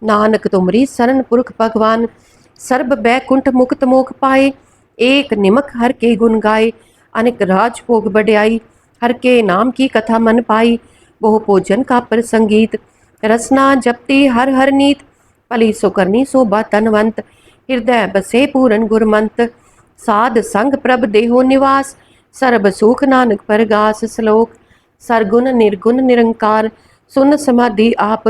नानक तुमरी शरण पुरख भगवान। सर्ब बैकुंठ मुक्त मोख पाए, एक निमक हर के गुण गाए। अनेक राज भोग बढ़ाई, हर के नाम की कथा मन पाई। बहु भोजन का प्रसंगीत, रसना जपती हर हर नीत। पली सो करनी शोभा तनवंत, हृदय बसे पूरन गुरमंत। साध संग प्रभ देहो निवास, सर्ब सुख नानक परगास। श्लोक सरगुण निर्गुण निरंकार, सुन समाधि आप।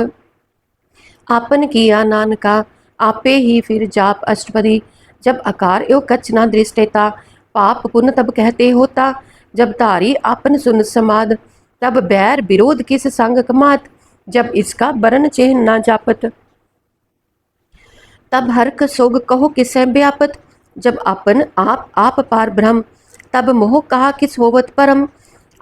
आपन किया नानका, आपे ही फिर जाप अष्टपदी। जब आकार यो कच्छ ना दृष्टेता, पाप पुण्य तब कहते होता। जब तारी आपन सुन समाद, तब बैर विरोध किस संग कमात। जब इसका बरन चिन्ह ना जापत, तब हर्क सोग कहो किसै व्यापत। जब आपन आप पार ब्रह्म, तब मोह कहा किस होवत परम।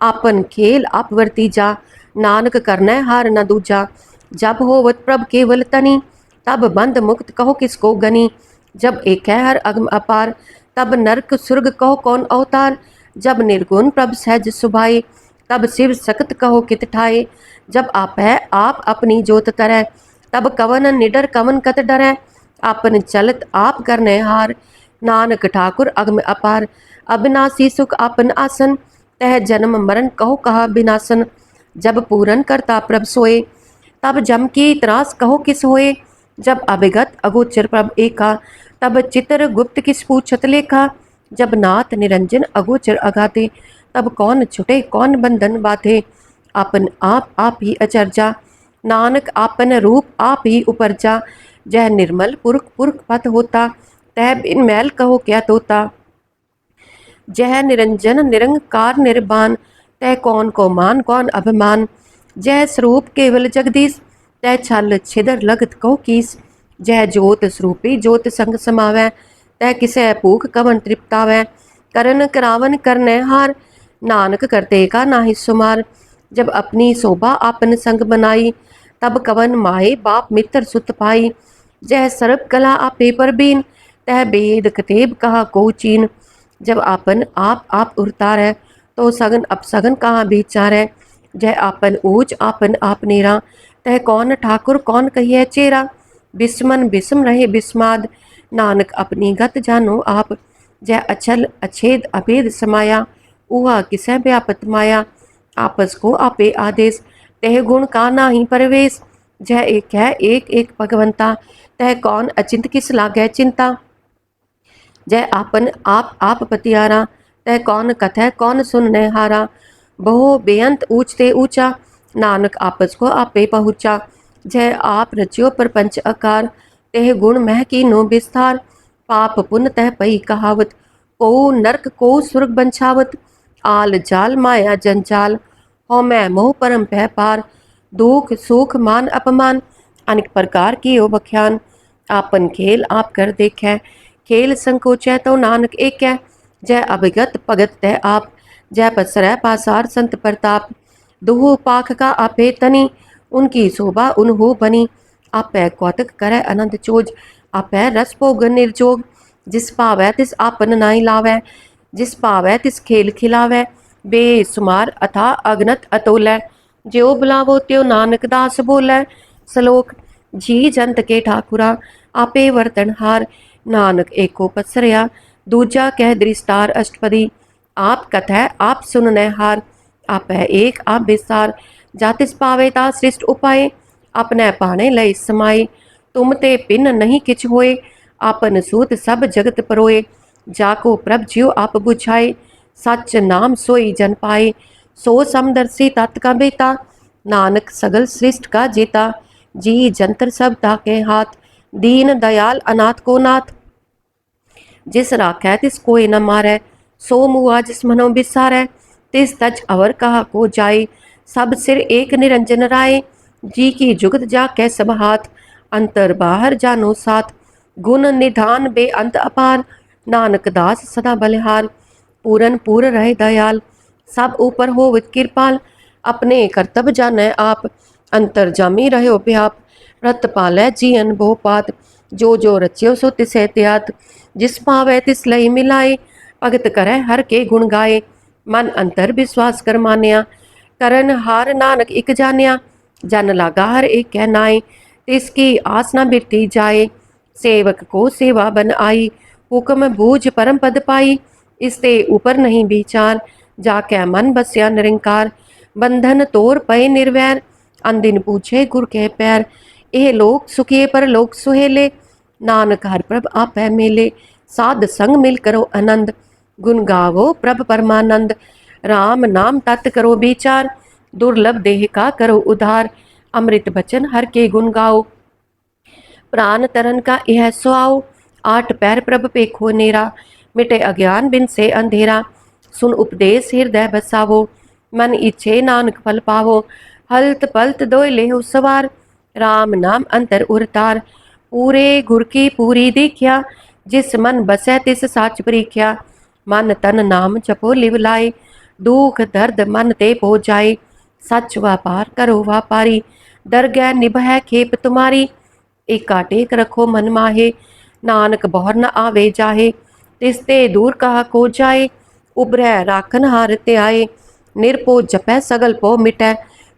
आपन खेल आप वर्ती जा, नानक करनै हार न दूजा। जब होवत प्रभ केवल तनी, तब बंध मुक्त कहो किसको गनी। जब एक है हर अगम अपार, तब नरक सुर्ग कहो कौन अवतार। जब निर्गुण प्रभ सहज सुभाए, तब शिव सख्त कहो कित ठाए। जब आप है आप अपनी जोत तरह, तब कवन निडर कवन कत डरै। आपन चलत आप करने हार, नानक ठाकुर अगम अपार। अविनाशी सुख आपन आसन, तह जन्म मरण कहो कहा बिनासन। जब पूरन करता प्रभ सोए, तब जम की त्रास कहो किस होए, जब अभिगत अगोचर प्रभ एका, तब चित्र गुप्त किस पूछत लेखा। जब नाथ निरंजन अगोचर अगाधे, तब कौन छुटे कौन बंधन बाधे। आपन आप ही अचरजा, नानक आपन रूप आप ही उपरजा। जह निर्मल पुरख पुरख पथ होता, तह बिन मैल कहो क्या तोता। जह निरंजन निरंकार निर्बान, तह कौन को मान कौन अभिमान। जह स्वरूप केवल जगदीश, तह छल छिदर लगत कहो कीस। जह जोत स्वरूपी जोत संग समावै, तह किसै भूख कवन तृप्तावै। करन करावन करनै हार, नानक करते का नाहि सुमार। जब अपनी शोभा आपन संग बनाई, तब कवन माहे बाप मित्र सुत पाई। जह सर्व कला आपे पर बीन, तह वेद कतेब कहा को चीन। जब आपन आप उरतारै, तो सगन अपसगन कहाँ विचारै। जह आपन ऊच आपन आप नेरा, तह कौन ठाकुर कौन कहिए चेरा। बिस्मन बिस्म रहे बिस्माद, नानक अपनी गत जानो आप। जह अचल अछेद अभेद समाया, उहा किसै व्यापत माया। आपस को आपे आदेश, तह गुण का नाही परवेश। जह एक है एक एक भगवंता, तह कौन अचिंत किस लागै चिंता। जय आपन आप पतियारा, तह कौन कथै कौन सुनने हारा। बहु बेअंत ऊंचते ऊंचा, नानक आपस को आपे पहुँचा। जय आप रच्यो प्रपंच आकार, तह गुण मह की नो विस्तार। पाप पुण्य तह पई कहावत, को नरक को स्वर्ग बंछावत। आल जाल माया जंजाल, हो मैं मोह परम पह पार। दुख सुख मान अपमान, अनेक प्रकार की ओ बख्यान। आपन खेल आप कर देखे, खेल संकोचै तो नानक एक है। जय अभिगत भगत तह आप, जय पसरै पासार संत प्रताप। दुहु पाख का आपे तनी, उनकी शोभा उन्हु बनी। आपै कौतक करे अनंत चोज, आपै रस भोग निर्जोग। जिस पावै तिस आपन नाई लावै, जिस पावै तिस खेल खिलावै। बेसुमार अथा अगनत अतोलै, ज्यो बुलावो त्यो नानक दास बोलै। श्लोक जी जंत के ठाकुरा, आपे वर्तनहार। नानक एको पसरया, दूजा कह दृष्टार अष्टपदी। आप कथै आप सुननै हार, आपै एक आप विस्तार। जातिस पावे ता सृष्ट उपाय, अपने पाने लय समाये। तुम ते पिन नहीं किछ होए, आपन सूत सब जगत परोए। जाको प्रभ ज्यो आप बुझाए, सच नाम सोई जन पाए। सो समदर्शी तत् का बेता, नानक सगल सृष्ट का जेता। जी जंतर सब ताके हाथ, दीन दयाल अनाथ को नाथ। जिस राखै तिस कोई न मारै, सो मुआ जिस मनो बिसारै। तिस तज अवर कहा को जाए, सब सिर एक निरंजन राय। जी की जुगत जाकै सब हाथ, अंतर बाहर जानो साथ। गुण निधान बेअंत अपार, नानक दास सदा बलिहार। पूरन पूर रहे दयाल, सब ऊपर हो कृपाल। अपने कर्तव्य जानै आप, अंतर जामी रहो व्याप। रत पालै जीअन बहु पात, जो जो रच्यो सो तिसै त्यात। जिस पावै तिस लई मिलाए, भगत करै हर के गुण गाए। मन अंतर विश्वास कर मानिया, करन हार नानक इक जानिया। जन लागा हर एक कह नाए, तिसकी आस न बिरती जाए। सेवक को सेवा बन आई, हुक्म बूझ परम पद पाई। इसते ऊपर नहीं विचार, जाकै मन बसया निरंकार। बंधन तोर पए निर्वैर, अंदिन पूछे गुर के पैर। एह लोक सुखिए पर लोक सुहेले, नानक हर प्रभ आपै मेले। साध संग मिल करो आनंद, गुण गावो प्रभ परमानंद। राम नाम तत् करो विचार, दुर्लभ देह का करो उधार। अमृत बचन हर के गुण गाओ, प्राण तरन का यह सुआओ। आठ पैर प्रभ पेखो नेरा, मिटे अज्ञान बिन से अंधेरा। सुन उपदेश हृदय बसावो, मन इच्छे नानक फल पावो। हलत पलत दोय लेहु सवार, राम नाम अंतर उरतार। पूरे गुर की पूरी दीख्या, जिस मन बसै तिस साच परीख्या। मन तन नाम जपो लिव लाए, दुख दर्द मन ते पो जाए। सच व्यापार करो व्यापारी, दरगह निभै खेप तुम्हारी। एका टेक रखो मन माहे, नानक बहर न आवे जाहे। तिसते दूर कहा को जाए, उबरै राखन हार ते आए। निरपो जपै सगल पो मिटै,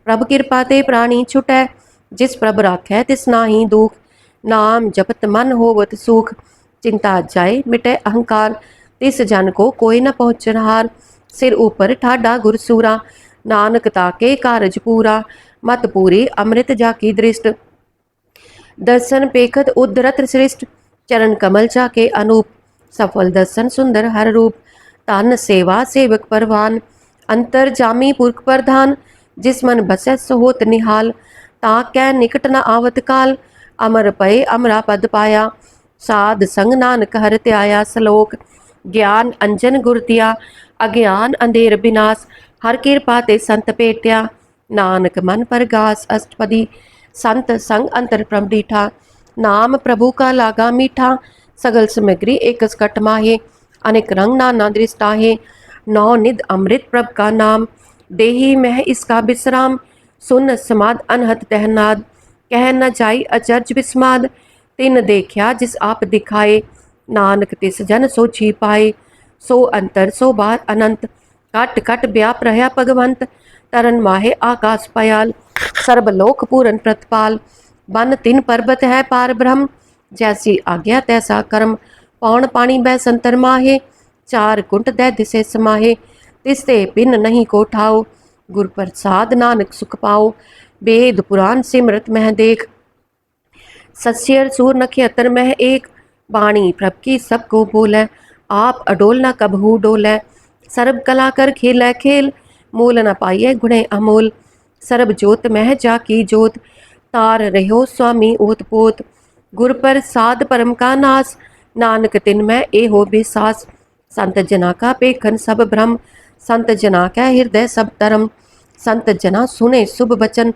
प्रभ कृपा ते प्राणी छुटै। जिस प्रभ राखै तिस नाही दुख, नाम जपत मन होवत सुख। चिंता जाए मिटे अहंकार, तिस जन को कोई न पहुँचनहार। सिर ऊपर ठाडा गुरसूरा, नानक ताके कारज पूरा। मत पूरी अमृत जाकी दृष्ट, दर्शन पेखत उद्धरत श्रेष्ठ, चरण कमल जाके अनूप, सफल दर्शन सुंदर हर रूप, तन सेवा सेवक परवान, अंतर जामी पुरख प्रधान, जिस मन बसै सहोत निहाल, ताकै निकट न आवत काल, अमर पए अमरा पद पाया, साध संग नानक हर त्याया। श्लोक, ज्ञान अंजन गुर दिया, अज्ञान अंधेर विनाश, हर कृपा ते संत भेटिया, नानक मन परगास अष्टपदी, संत संग अंतर प्रभ डीठा, नाम प्रभु का लागा मीठा, सगल सामग्री एक सकट माहे, अनेक रंग नाना दृष्टाहे, नौ निध अमृत प्रभ का नाम, देही मह इसका विश्राम, सुन समाद अनहत तहनाद, कह न जाई अचर्ज विस्माद, तिन देखा जिस आप दिखाए, नानक तिस जन सो छी पाए, सो अंतर सो बार अनंत, कट कट व्याप रहा भगवंत, तरन माहे आकाश पयाल, सर्वलोक पूरन प्रतपाल, बन तिन पर्वत है पार ब्रह्म, जैसी आज्ञा तैसा कर्म, पौन पानी बै संतर माहे, चार कुंट दै दिसे समाहे, तिसते पिन नहीं को ठाओ, गुर प्रसाद नानक सुख पाओ, वेद पुराण सिमरत मह देख, सस्यर सूर नक्षत्र मह एक, बाणी प्रभ की सबको बोले, आप अडोल न कबहू डोले, सर्व कला कर खेलै खेल, मोल न पाइए गुणे अमोल, सर्ब जोत मह जाकी जोत, तार रहो स्वामी ओत पोत, गुर प्रसाद परम का नास, नानक तिन में ए हो विश्वास, संत जना का पेखन सब भ्रम, संत जना कै हृदय सब धर्म, संत जना सुने शुभ वचन,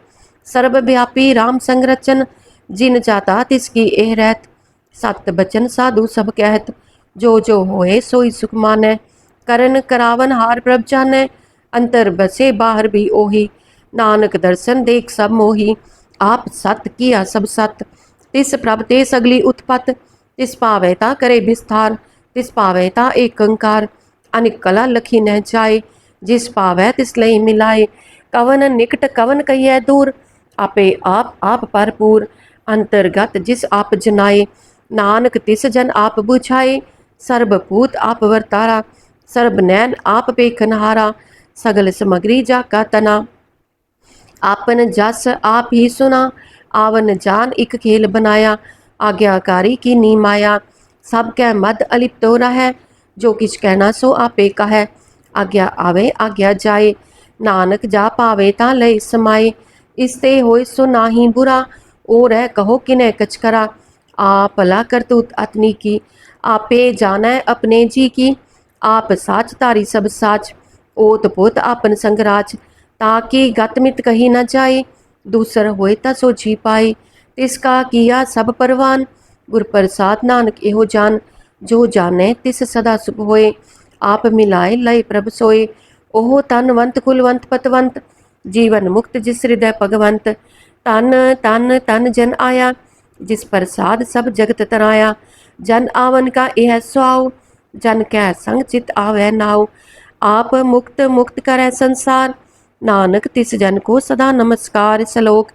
सर्वव्यापी राम संरचन, जिन जाता तिसकी एह रहत, सत बचन साधु सब कहत, जो जो होए सोई सुख मानै, करन करावन हार प्रभ जानै, अंतर बसे बाहर भी ओही, नानक दर्शन देख सब मोही, आप सत किया सब सत, तिस प्रभ ते सगली उत्पत, तिस पावै ता करे विस्तार, तिस पावै ता एक अंकार, अनिक कला लखी न जाए, जिस पावै तिस लई मिलाए, कवन निकट कवन कहिए दूर, आपे आप भरपूर, अंतर्गत जिस आप जनाए, नानक तिस जन आप बुझाए, सर्वभूत आप वर्तारा, सर्व नैन आप पेखनहारा, सगल समग्री जाका तना, आपन जस आप ही सुना, आवन जान एक खेल बनाया, आज्ञाकारी की नी माया, सब कै मद अलिप्त हो रहा, जो किछ कहना सो आपे कहे, आज्ञा आवे आज्ञा जाए, नानक जा पावे ता लय समाए, इसते होय सो नाही बुरा, और है कहो किने कछ करा, आप भला करतूत अतनी की, आपे जाना अपने जी की, आप साच तारी सब साच, ओत पोत आपन संगराज, ताकि गतमित कही न जाए, दूसर होए ता सो जी पाए, तिसका किया सब परवान, गुर प्रसाद नानक एहो जान, जो जाने तिस सदा सुख होए, आप मिलाए लय प्रभ सोए, ओहो तनवंत कुलवंत पतवंत, जीवन मुक्त जिस हृदय भगवंत, तन तन तन जन आया, जिस प्रसाद सब जगत तराया, जन आवन का यह स्वाव, जन कै संग चित आवे नाव, आप मुक्त मुक्त करे संसार, नानक तिस जन को सदा नमस्कार। श्लोक,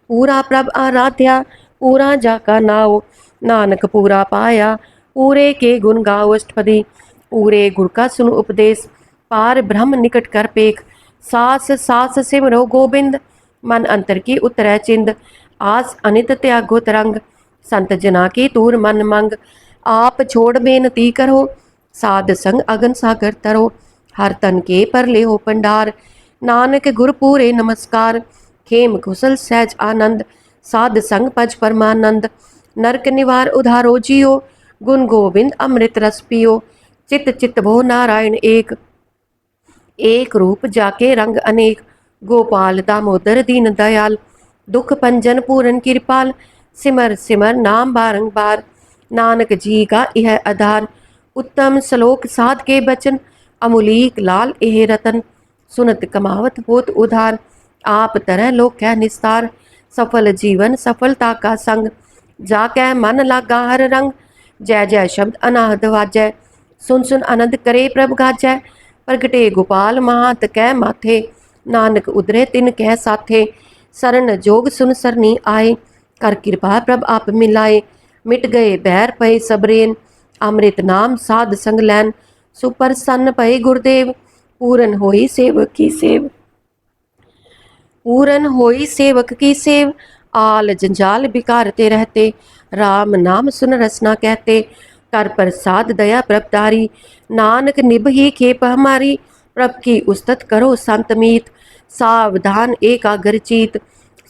पूरा प्रभ आराध्या, पूरा जाका नाव, नानक पूरा पाया, पूरे के गुण गाओ अष्टपदी, पूरे गुर का सुन उपदेश, पार ब्रह्म निकट कर पेख, सास सास सिमरो गोबिंद, मन अंतर की उतरै चिंद, आस अनित त्यागो तरंग, संत जना की तूर मन मंग, आप छोड़ बेनती करो, साध संग अगन सागर तरो, हर तन के पर ले हो पंडार, नानक गुर पूरे नमस्कार, खेम कुशल सहज आनंद, साध संग पज परमानंद, नरक निवार उधारो जियो, गुण गोविंद अमृत रस पियो, चित चित भो नारायण एक, एक रूप जाके रंग अनेक, गोपाल दामोदर दीन दयाल, दुख पंजन पूरन कृपाल, सिमर सिमर नाम बारंबार, नानक जी का यह आधार, उत्तम श्लोक साध के बचन, अमूलिक लाल एह रतन, सुनत कमावत होत उधार, आप तरह लोक है निस्तार, सफल जीवन सफलता का संग, जाकै मन लागा हर रंग, जय जय शब्द अनाहद वाजै, सुन सुन आनंद करे प्रभ गाजै, प्रगटे गोपाल महात कै माथे, नानक उदरे तिन कह साथे, शरण जोग सुन सरनी आए, कर कृपा प्रभ आप मिलाए, मिट गए बैर पए सबरेन, अमृत नाम साध संग लैन, सुप्रसन्न पए गुरुदेव, पूरन होई सेवक की सेव, पूरन होई सेवक की सेव, आल जंजाल बिकारते रहते, राम नाम सुन रसना कहते, कर प्रसाद दया प्रभतारी, नानक निभ ही खेप हमारी, प्रभ की उस्तत करो संत मीत, सावधान एकाग्र चीत,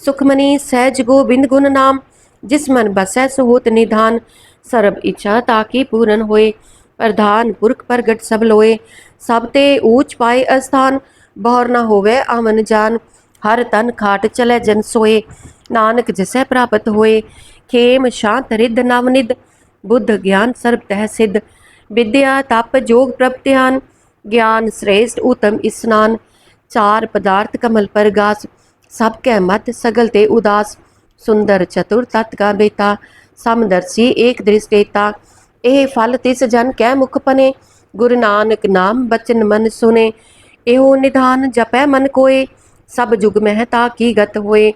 सुखमनी सहज गोबिंद गुण नाम, जिस मन बसै सो होत निधान, सर्ब इच्छा ताकि पूरन होए, प्रधान पुरख प्रगट सब लोए, सब ते ऊंच पाए अस्थान, बहुर न होवे आमन जान, हर तन खाट चले जन सोए, नानक जिसे प्राप्त होए, खेम शांत रिद्ध नवनिध, बुद्ध ज्ञान सर्ब तह सिद्ध, विद्या तप जोग प्रभ ध्यान, ज्ञान श्रेष्ठ उत्तम स्नान, चार पदार्थ कमल पर गास, सबके मत सगल ते उदास, सुंदर चतुर तत् का बेता, समदर्शी एक दृष्टेता, एह फल तिस जन कै मुख पने, गुरु नानक नाम बचन मन सुने, एहो निधान जपै मन कोय, सब जुग महता की गत होए,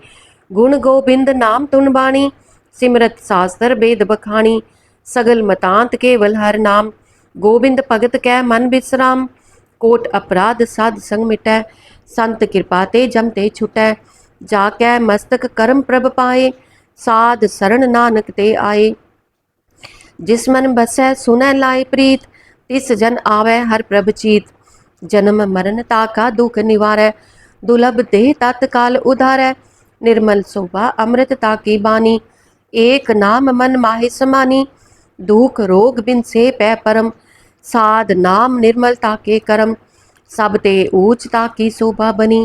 गुण गोबिंद नाम तुन बाणी, सिमरत शास्त्र वेद बखानी, सगल मतांत केवल हर नाम, गोबिंद भगत कै मन विश्राम, कोट अपराध साध संग मिटै, संत कृपा ते जमते छुटै, जाकै मस्तक करम प्रभ पाए, साध शरण नानक ते आए, जिस मन बसै सुनै लाए प्रीत, तिस जन आवे हर प्रभ चीत, जन्म मरण ताका दुख निवारै, दुर्लभ देह तत्काल उधारै, निर्मल शोभा अमृत ताकी बानी, एक नाम मन माहि समानी, दुख रोग बिन से पै परम, साध नाम निर्मल ताके करम, सब ते ऊंच ताकी शोभा बनी,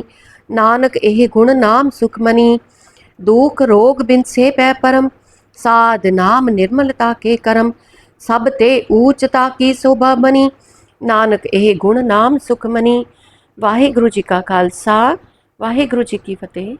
नानक एह गुण नाम सुखमनी, दुख रोग बिन से पै परम, साध नाम निर्मलता के करम, सब ते ऊंचता की शोभा बनी, नानक एह गुण नाम सुखमनी। वाहिगुरु जी का खालसा, वाहिगुरु जी की फतेह।